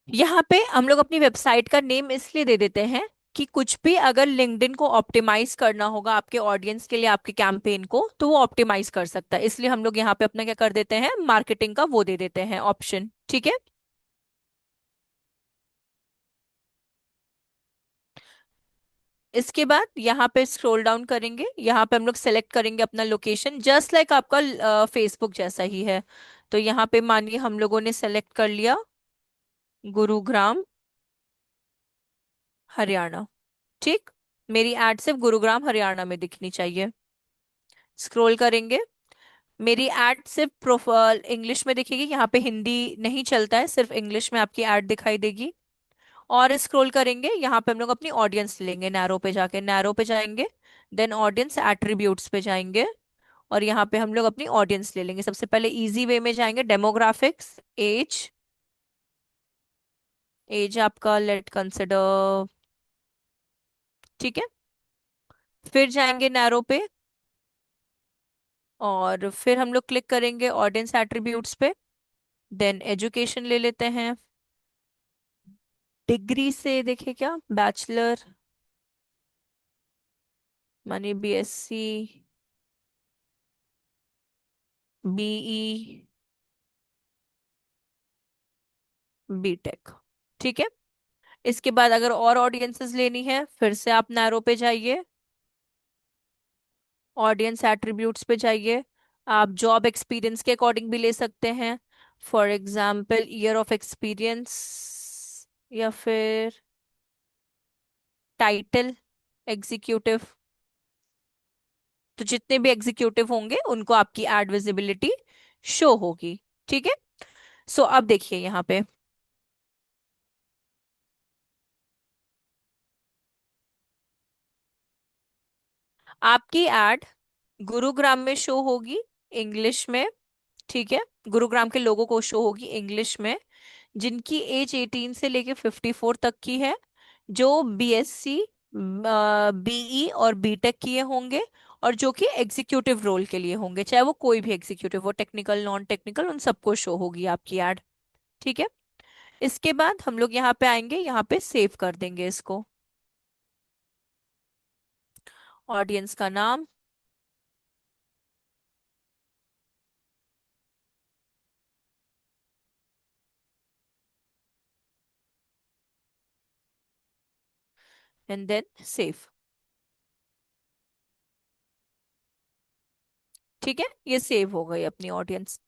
S1: यहाँ पे हम लोग अपनी वेबसाइट का नेम इसलिए दे देते हैं कि कुछ भी अगर लिंक्डइन को ऑप्टिमाइज करना होगा आपके ऑडियंस के लिए, आपके कैंपेन को, तो वो ऑप्टिमाइज कर सकता है, इसलिए हम लोग यहाँ पे अपना क्या कर देते हैं, मार्केटिंग का वो दे देते हैं ऑप्शन। ठीक है, इसके बाद यहाँ पे स्क्रॉल डाउन करेंगे, यहाँ पे हम लोग सेलेक्ट करेंगे अपना लोकेशन, जस्ट लाइक आपका फेसबुक जैसा ही है। तो यहाँ पे मानिए हम लोगों ने सेलेक्ट कर लिया गुरुग्राम हरियाणा। ठीक, मेरी एड सिर्फ गुरुग्राम हरियाणा में दिखनी चाहिए। स्क्रॉल करेंगे, मेरी एड सिर्फ प्रोफाइल इंग्लिश में दिखेगी, यहाँ पे हिंदी नहीं चलता है, सिर्फ इंग्लिश में आपकी एड दिखाई देगी। और स्क्रॉल करेंगे, यहाँ पे हम लोग अपनी ऑडियंस लेंगे, नैरो पे जाके, नैरो पे जाएंगे, देन ऑडियंस एट्रीब्यूट्स पे जाएंगे, और यहाँ पे हम लोग अपनी ऑडियंस ले लेंगे। सबसे पहले इजी वे में जाएंगे, डेमोग्राफिक्स, एज, एज आपका लेट कंसिडर। ठीक है, फिर जाएंगे नैरो पे, और फिर हम लोग क्लिक करेंगे ऑडियंस एट्रीब्यूट्स पे, देन एजुकेशन ले लेते हैं। डिग्री से देखे क्या, बैचलर मानी बीएससी, बीई, बीटेक। ठीक है, इसके बाद अगर और ऑडियंसेस लेनी है, फिर से आप नैरो पे जाइए, ऑडियंस एट्रीब्यूट्स पे जाइए। आप जॉब एक्सपीरियंस के अकॉर्डिंग भी ले सकते हैं, for example year of experience, या फिर टाइटल एग्जीक्यूटिव। तो जितने भी एग्जीक्यूटिव होंगे उनको आपकी एड विजिबिलिटी शो होगी। ठीक है, सो अब देखिए यहाँ पे आपकी एड गुरुग्राम में शो होगी, इंग्लिश में। ठीक है, गुरुग्राम के लोगों को शो होगी इंग्लिश में, जिनकी एज 18 से लेके 54 तक की है, जो बीएससी, बीई और बीटेक किए होंगे, और जो कि एग्जीक्यूटिव रोल के लिए होंगे, चाहे वो कोई भी एग्जीक्यूटिव हो, टेक्निकल नॉन टेक्निकल, उन सबको शो होगी आपकी एड। ठीक है, इसके बाद हम लोग यहाँ पे आएंगे, यहाँ पे सेव कर देंगे इसको, ऑडियंस का नाम, एंड देन सेव। ठीक है, ये सेव हो गई अपनी ऑडियंस।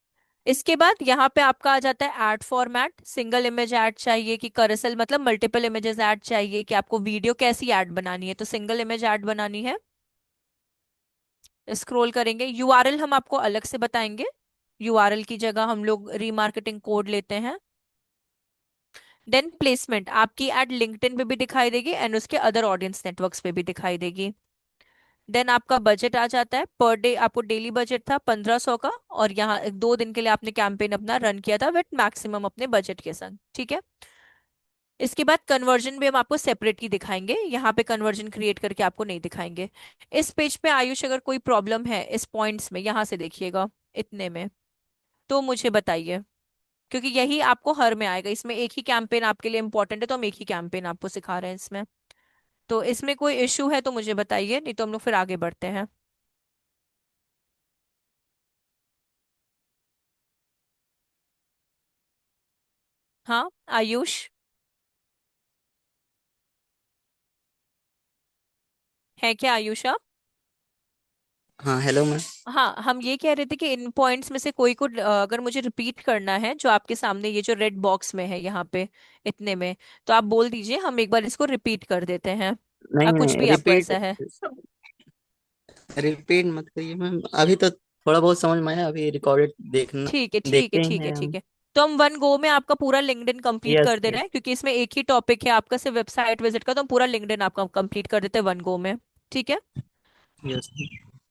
S1: इसके बाद यहाँ पे आपका आ जाता है add format, single image add चाहिए कि कैरोसेल, मतलब मल्टीपल इमेजेस ऐड चाहिए, कि आपको वीडियो कैसी ऐड बनानी है, तो सिंगल इमेज ऐड बनानी है। स्क्रॉल करेंगे, यूआरएल हम आपको अलग से बताएंगे। यूआरएल की जगह हम लोग रीमार्केटिंग कोड लेते हैं। देन प्लेसमेंट, आपकी एड लिंक्डइन पे भी दिखाई देगी एंड उसके अदर ऑडियंस नेटवर्क्स पे भी दिखाई देगी। देन आपका बजट आ जाता है, पर डे आपको डेली बजट था 1500 का, और यहाँ 2 दिन के लिए आपने कैंपेन अपना रन किया था विथ मैक्सिमम अपने बजट के संग, ठीक है। इसके बाद कन्वर्जन भी हम आपको सेपरेट ही दिखाएंगे, यहाँ पे कन्वर्जन क्रिएट करके आपको नहीं दिखाएंगे। इस पेज पे आयुष अगर कोई प्रॉब्लम है इस पॉइंट्स में, यहाँ से देखिएगा इतने में, तो मुझे बताइए, क्योंकि यही आपको हर में आएगा। इसमें एक ही कैंपेन आपके लिए इंपॉर्टेंट है, तो हम एक ही कैंपेन आपको सिखा रहे हैं इसमें। तो इसमें कोई इश्यू है तो मुझे बताइए, नहीं तो हम लोग फिर आगे बढ़ते हैं। हाँ आयुष, है क्या आयुष आप?
S2: हाँ हेलो मैम।
S1: हाँ, हम ये कह रहे थे कि इन पॉइंट्स में से कोई को अगर मुझे रिपीट करना है, जो आपके सामने ये जो रेड बॉक्स में है यहाँ पे इतने में, तो आप बोल दीजिए, हम एक बार इसको रिपीट कर देते हैं।
S2: नहीं
S1: कुछ
S2: नहीं,
S1: भी आपको
S2: रिपीट
S1: ऐसा है?
S2: रिपीट मत करिए मैम, अभी तो थोड़ा बहुत समझ में आया, अभी रिकॉर्डेड देखना,
S1: ठीक है ठीक है
S2: देखते ही
S1: ठीक है
S2: हैं
S1: ठीक
S2: हम।
S1: है। तो हम वन गो में आपका पूरा लिंक्डइन कंप्लीट
S2: यस
S1: कर दे रहे
S2: यस।
S1: हैं, क्योंकि इसमें एक ही टॉपिक है आपका सिर्फ वेबसाइट विजिट का, तो हम पूरा लिंक्डइन आपका कंप्लीट कर देते हैं वन गो में। ठीक है।
S2: यस।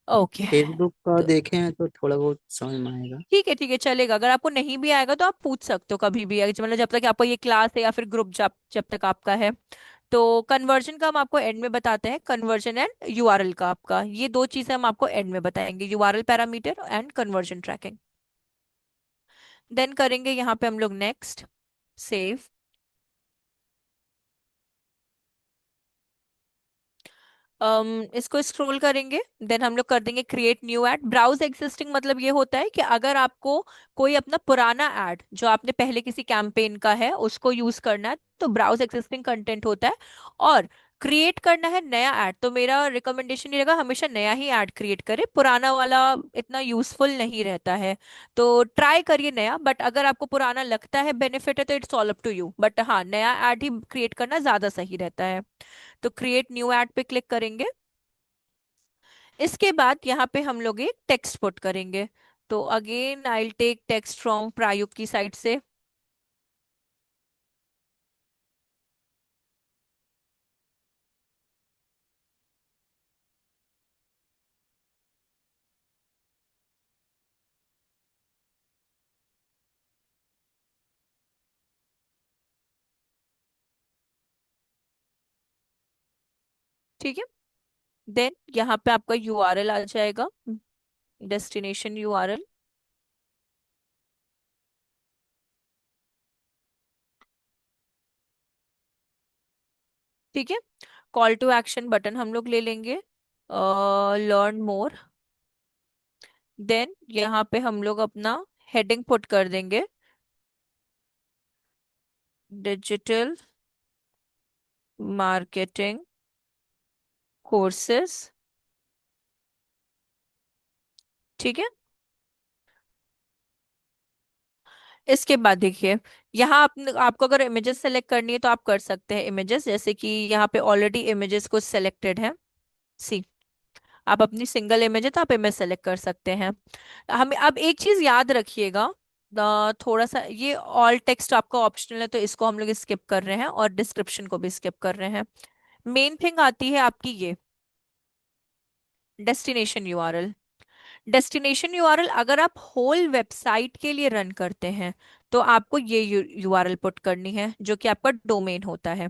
S1: ओके।
S2: फेसबुक का
S1: तो
S2: देखे हैं तो थोड़ा बहुत समझ में आएगा।
S1: ठीक है चलेगा, अगर आपको नहीं भी आएगा तो आप पूछ सकते हो कभी भी, मतलब जब तक आपका ये क्लास है या फिर ग्रुप जब जब तक आपका है। तो कन्वर्जन का हम आपको एंड में बताते हैं, कन्वर्जन एंड यूआरएल का, आपका ये दो चीजें हम आपको एंड में बताएंगे, URL parameter and conversion tracking. Then करेंगे यहाँ पे हम लोग नेक्स्ट, सेव। इसको स्क्रॉल करेंगे, देन हम लोग कर देंगे create new ad. Browse existing मतलब ये होता है कि अगर आपको कोई अपना पुराना ऐड जो आपने पहले किसी कैंपेन का है उसको यूज करना है, तो ब्राउज एग्जिस्टिंग कंटेंट होता है। और क्रिएट करना है नया ऐड, तो मेरा रिकमेंडेशन ये रहेगा हमेशा नया ही ऐड क्रिएट करे, पुराना वाला इतना यूजफुल नहीं रहता है। तो ट्राई करिए नया, बट अगर आपको पुराना लगता है बेनिफिट है तो it's all up to you, but हाँ नया ऐड ही क्रिएट करना ज्यादा सही रहता है। तो क्रिएट न्यू ऐड पे क्लिक करेंगे। इसके बाद यहाँ पे हम लोग एक टेक्स्ट पुट करेंगे। तो again I will take text from प्रायुक्त की साइड से। ठीक है। देन यहाँ पे आपका यूआरएल आ जाएगा, डेस्टिनेशन यूआरएल। ठीक है। कॉल टू एक्शन बटन हम लोग ले लेंगे, लर्न मोर। देन यहाँ पे हम लोग अपना हेडिंग पुट कर देंगे, डिजिटल मार्केटिंग कोर्सेस। ठीक है। इसके बाद देखिए, यहाँ आपको अगर इमेजेस सेलेक्ट करनी है तो आप कर सकते हैं इमेजेस, जैसे कि यहाँ पे ऑलरेडी इमेजेस कुछ सेलेक्टेड है। सी, आप अपनी सिंगल इमेज है तो आप इमेज सेलेक्ट कर सकते हैं। हमें अब एक चीज याद रखिएगा, थोड़ा सा ये ऑल टेक्स्ट आपका ऑप्शनल है, तो इसको हम लोग स्किप कर रहे हैं और डिस्क्रिप्शन को भी स्किप कर रहे हैं। मेन थिंग आती है आपकी ये डेस्टिनेशन यूआरएल। डेस्टिनेशन यूआरएल अगर आप होल वेबसाइट के लिए रन करते हैं तो आपको ये यूआरएल पुट करनी है, जो कि आपका डोमेन होता है।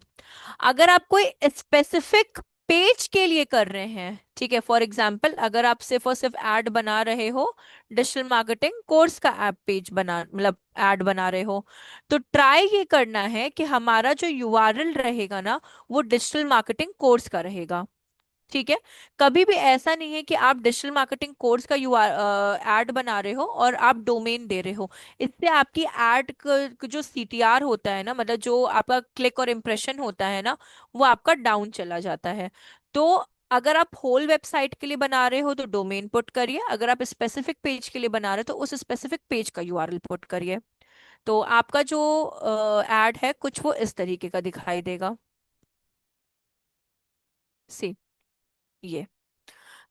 S1: अगर आप कोई स्पेसिफिक पेज के लिए कर रहे हैं, ठीक है, फॉर एग्जांपल अगर आप सिर्फ और सिर्फ ऐड बना रहे हो, डिजिटल मार्केटिंग कोर्स का ऐप पेज बना, मतलब ऐड बना रहे हो, तो ट्राई ये करना है कि हमारा जो यूआरएल रहेगा ना, वो डिजिटल मार्केटिंग कोर्स का रहेगा। ठीक है। कभी भी ऐसा नहीं है कि आप डिजिटल मार्केटिंग कोर्स का यू ऐड बना रहे हो और आप डोमेन दे रहे हो। इससे आपकी ऐड का जो सीटीआर होता है ना, मतलब जो आपका क्लिक और इम्प्रेशन होता है ना, वो आपका डाउन चला जाता है। तो अगर आप होल वेबसाइट के लिए बना रहे हो तो डोमेन पुट करिए, अगर आप स्पेसिफिक पेज के लिए बना रहे हो तो उस स्पेसिफिक पेज का यूआरएल पुट करिए। तो आपका जो ऐड है कुछ वो इस तरीके का दिखाई देगा। सी, ये।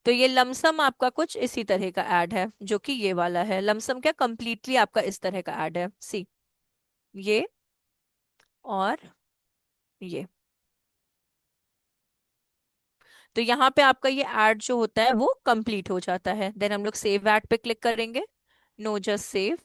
S1: तो ये लमसम आपका कुछ इसी तरह का ऐड है, जो कि ये वाला है लमसम, क्या कंप्लीटली आपका इस तरह का ऐड है, सी, ये और ये। तो यहाँ पे आपका ये ऐड जो होता है वो कंप्लीट हो जाता है। देन हम लोग सेव ऐड पे क्लिक करेंगे। No, just save.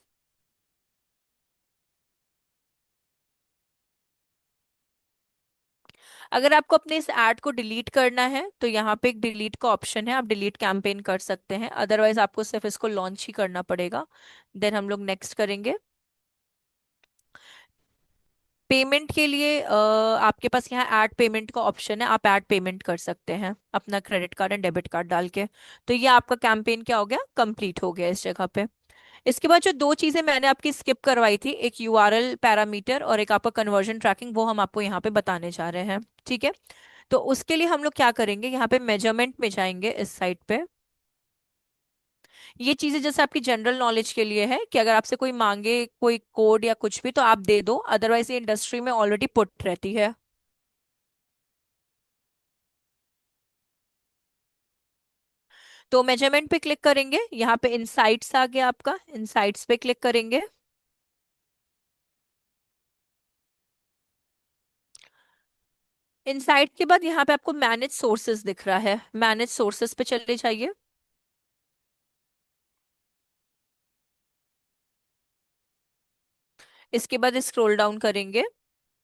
S1: अगर आपको अपने इस ऐड को डिलीट करना है तो यहाँ पे एक डिलीट का ऑप्शन है, आप डिलीट कैंपेन कर सकते हैं, अदरवाइज आपको सिर्फ इसको लॉन्च ही करना पड़ेगा। देन हम लोग नेक्स्ट करेंगे। पेमेंट के लिए आपके पास यहाँ ऐड पेमेंट का ऑप्शन है, आप ऐड पेमेंट कर सकते हैं अपना credit card and debit card डाल के। तो ये आपका कैंपेन क्या हो गया, कंप्लीट हो गया इस जगह पे। इसके बाद जो दो चीजें मैंने आपकी स्किप करवाई थी, एक यूआरएल पैरामीटर और एक आपका कन्वर्जन ट्रैकिंग, वो हम आपको यहाँ पे बताने जा रहे हैं। ठीक है, तो उसके लिए हम लोग क्या करेंगे, यहाँ पे मेजरमेंट में जाएंगे इस साइड पे। ये चीजें जैसे आपकी जनरल नॉलेज के लिए है कि अगर आपसे कोई मांगे कोई कोड या कुछ भी तो आप दे दो, अदरवाइज ये इंडस्ट्री में ऑलरेडी पुट रहती है। तो मेजरमेंट पे क्लिक करेंगे, यहाँ पे इनसाइट्स आ गया आपका, इनसाइट्स पे क्लिक करेंगे। इनसाइट के बाद यहाँ पे आपको मैनेज सोर्सेज दिख रहा है, मैनेज सोर्सेज पे चले जाइए। इसके बाद स्क्रॉल डाउन करेंगे।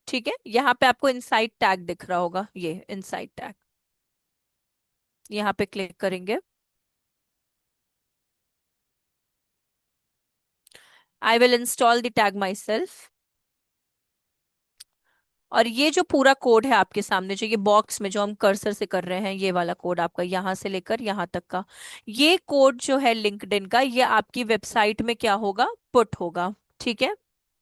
S1: ठीक है, यहाँ पे आपको इनसाइट टैग दिख रहा होगा, ये इनसाइट टैग, यहाँ पे क्लिक करेंगे। I will install the tag my self. और ये जो पूरा कोड है आपके सामने, जो ये बॉक्स में जो हम कर्सर से कर रहे हैं, ये वाला कोड आपका यहाँ से लेकर यहाँ तक का, ये कोड जो है लिंक्डइन का, ये आपकी वेबसाइट में क्या होगा, पुट होगा। ठीक है,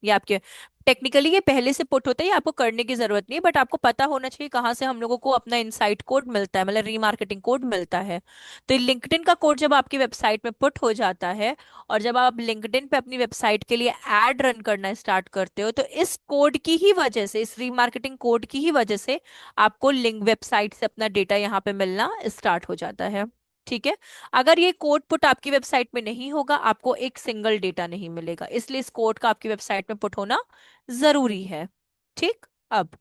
S1: ये आपके टेक्निकली ये पहले से पुट होता है, ये आपको करने की जरूरत नहीं है, बट आपको पता होना चाहिए कहाँ से हम लोगों को अपना इनसाइट कोड मिलता है, मतलब रीमार्केटिंग कोड मिलता है। तो लिंक्डइन का कोड जब आपकी वेबसाइट में पुट हो जाता है, और जब आप लिंक्डइन पे अपनी वेबसाइट के लिए एड रन करना स्टार्ट करते हो, तो इस कोड की ही वजह से, इस रीमार्केटिंग कोड की ही वजह से आपको लिंक वेबसाइट से अपना डेटा यहाँ पे मिलना स्टार्ट हो जाता है। ठीक है, अगर ये कोड पुट आपकी वेबसाइट में नहीं होगा, आपको एक सिंगल डेटा नहीं मिलेगा, इसलिए इस कोड का आपकी वेबसाइट में पुट होना जरूरी है। ठीक, अब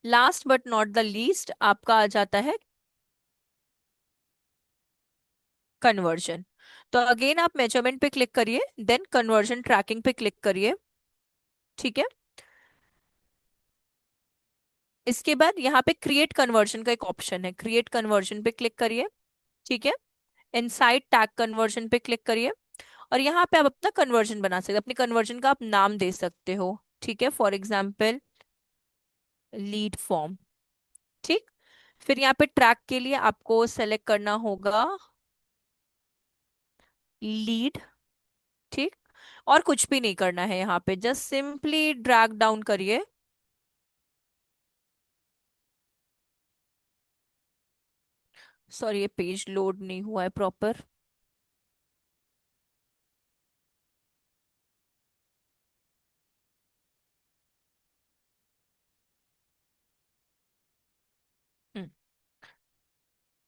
S1: last but not the least आपका आ जाता है कन्वर्जन। तो अगेन आप मेजरमेंट पे क्लिक करिए, देन कन्वर्जन ट्रैकिंग पे क्लिक करिए। ठीक है, इसके बाद यहाँ पे क्रिएट कन्वर्जन का एक ऑप्शन है, क्रिएट कन्वर्जन पे क्लिक करिए। ठीक है, इनसाइड टैग कन्वर्जन पे क्लिक करिए, और यहाँ पे आप अपना कन्वर्जन बना सकते हैं, अपने कन्वर्जन का आप नाम दे सकते हो। ठीक है, फॉर एग्जाम्पल लीड फॉर्म। ठीक, फिर यहाँ पे ट्रैक के लिए आपको सेलेक्ट करना होगा लीड। ठीक, और कुछ भी नहीं करना है, यहाँ पे जस्ट सिंपली ड्रैग डाउन करिए। सॉरी, ये पेज लोड नहीं हुआ है प्रॉपर।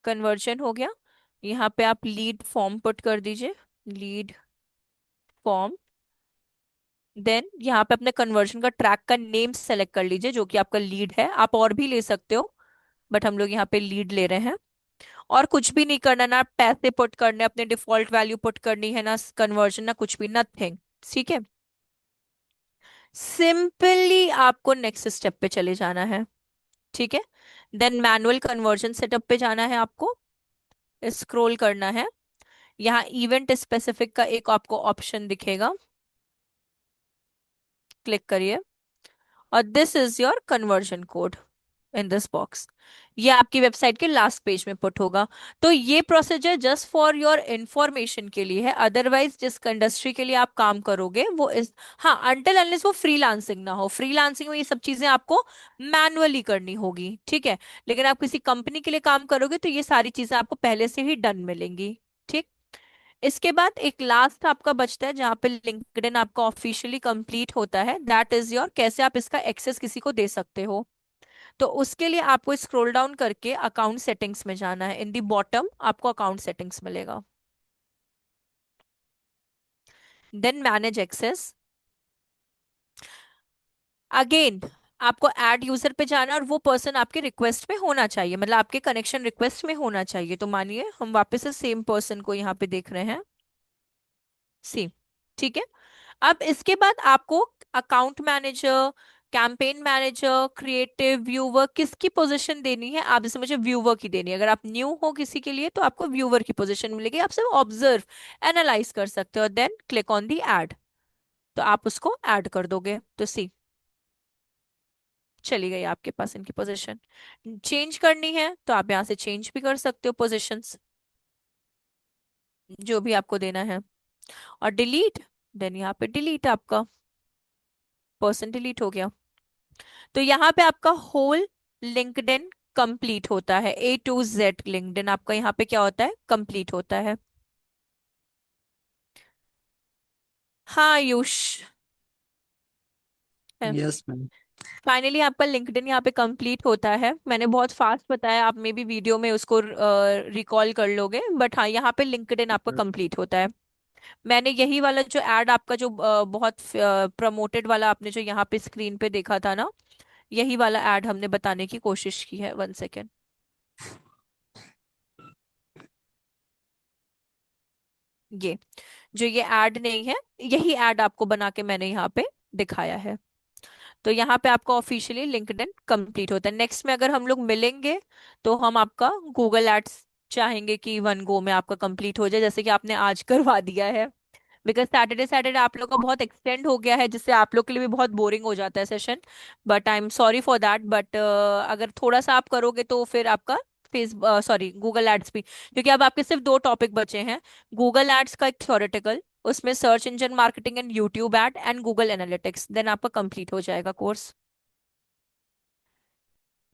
S1: कन्वर्जन हो गया, यहाँ पे आप लीड फॉर्म पुट कर दीजिए, लीड फॉर्म। देन यहाँ पे अपने कन्वर्जन का ट्रैक का नेम सेलेक्ट कर लीजिए, जो कि आपका लीड है, आप और भी ले सकते हो, बट हम लोग यहाँ पे लीड ले रहे हैं। और कुछ भी नहीं करना, ना पैसे पुट करने, अपने डिफॉल्ट वैल्यू पुट करनी है, ना कन्वर्जन, ना कुछ भी, नथिंग। ठीक है, सिंपली आपको नेक्स्ट स्टेप पे चले जाना है। ठीक है, देन मैनुअल कन्वर्जन सेटअप पे जाना है आपको, स्क्रॉल करना है, यहाँ इवेंट स्पेसिफिक का एक आपको ऑप्शन दिखेगा, क्लिक करिए, और this is your conversion code in this box. ये आपकी वेबसाइट के लास्ट पेज में पुट होगा। तो ये procedure just for your information के लिए है, अदरवाइज जिस इंडस्ट्री के लिए आप काम करोगे वो इस, हाँ, अनटिल अनलेस वो फ्रीलांसिंग ना हो, फ्रीलांसिंग में ये सब चीजें आपको मैनुअली करनी होगी। ठीक है, लेकिन आप किसी कंपनी के लिए काम करोगे तो ये सारी चीजें आपको पहले से ही डन मिलेंगी। ठीक, इसके बाद एक लास्ट आपका बचता है जहां पे लिंक्डइन आपका ऑफिशियली कंप्लीट होता है, दैट इज योर, कैसे आप इसका एक्सेस किसी को दे सकते हो। तो उसके लिए आपको स्क्रॉल डाउन करके अकाउंट सेटिंग्स में जाना है। इन दी बॉटम आपको अकाउंट सेटिंग्स मिलेगा। Then manage access. अगेन आपको ऐड यूजर पे जाना, और वो पर्सन आपके रिक्वेस्ट में होना चाहिए, मतलब आपके कनेक्शन रिक्वेस्ट में होना चाहिए। तो मानिए हम वापस से सेम पर्सन को यहाँ पे देख रहे हैं, सेम। ठीक है। अब इसके बाद आपको account manager, campaign manager, creative, viewer, किसकी पोजीशन देनी है? आप जैसे मुझे व्यूवर की देनी है, अगर आप न्यू हो किसी के लिए तो आपको व्यूवर की पोजीशन मिलेगी। आप सिर्फ ऑब्जर्व, एनालाइज कर सकते हो, then click on the ad. तो आप उसको ऐड कर दोगे तो सी चली गई आपके पास इनकी पोजीशन। चेंज करनी है तो आप यहाँ से चेंज भी कर सकते हो पोजीशंस, जो भी आपको देना है। और डिलीट, देन यहाँ पे डिलीट, आपका पर्सन डिलीट हो गया। तो यहाँ पे आपका होल लिंक्डइन कंप्लीट होता है। A to Z लिंक्डइन आपका यहाँ पे क्या होता है? कंप्लीट होता है। हाँ आयुष,
S2: यस मैम।
S1: फाइनली आपका लिंक्डइन यहाँ पे कंप्लीट होता है। मैंने बहुत फास्ट बताया, आप में भी वीडियो में उसको रिकॉल कर लोगे, बट हाँ यहाँ पे लिंक्डइन आपका कंप्लीट होता है। मैंने यही वाला जो एड आपका जो बहुत प्रमोटेड वाला आपने जो यहाँ पे स्क्रीन पे देखा था ना, यही वाला एड हमने बताने की कोशिश की है। 1 सेकेंड। ये जो ये ऐड नहीं है, यही ऐड आपको बना के मैंने यहाँ पे दिखाया है। तो यहाँ पे आपका ऑफिशियली लिंक्डइन कंप्लीट होता है। नेक्स्ट में अगर हम लोग मिलेंगे तो हम आपका गूगल एड्स चाहेंगे कि वन गो में आपका कंप्लीट हो जाए, जैसे कि आपने आज करवा दिया है। बिकॉज सैटरडे सैटरडे आप लोग का बहुत एक्सटेंड हो गया है, जिससे आप लोग के लिए भी बहुत बोरिंग हो जाता है session. But I am sorry for that, but अगर थोड़ा सा आप करोगे तो फिर आपका फेस सॉरी गूगल एड्स भी, क्योंकि अब आपके सिर्फ 2 टॉपिक बचे हैं। गूगल एड्स का एक थ्योरेटिकल, उसमें search engine marketing and YouTube ad and Google analytics, then आपका कंप्लीट हो जाएगा कोर्स।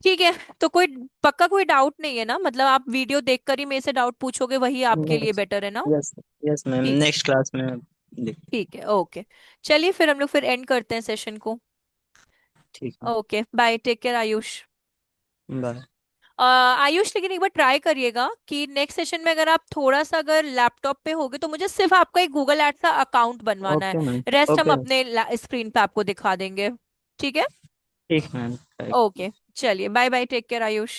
S1: ठीक है। तो कोई पक्का कोई डाउट नहीं है ना? मतलब आप वीडियो देखकर ही मेरे से डाउट पूछोगे, वही आपके लिए
S2: यस।
S1: बेटर है ना?
S2: यस। यस मैम,
S1: ठीक है।
S2: नेक्स्ट क्लास में देख।
S1: ठीक है, ओके। चलिए फिर हम लोग फिर एंड करते हैं सेशन को।
S2: ठीक है।
S1: Okay bye, take care Ayush.
S2: Bye.
S1: Ayush लेकिन एक बार ट्राई करिएगा कि नेक्स्ट सेशन में अगर आप थोड़ा सा अगर लैपटॉप पे होगे तो मुझे सिर्फ आपका एक गूगल एड्स का अकाउंट बनवाना है।
S2: Okay ma'am.
S1: रेस्ट हम
S2: ओके।
S1: अपने स्क्रीन पे आपको दिखा देंगे। ठीक है।
S2: ठीक मैम।
S1: ओके। चलिए bye bye, take care Ayush.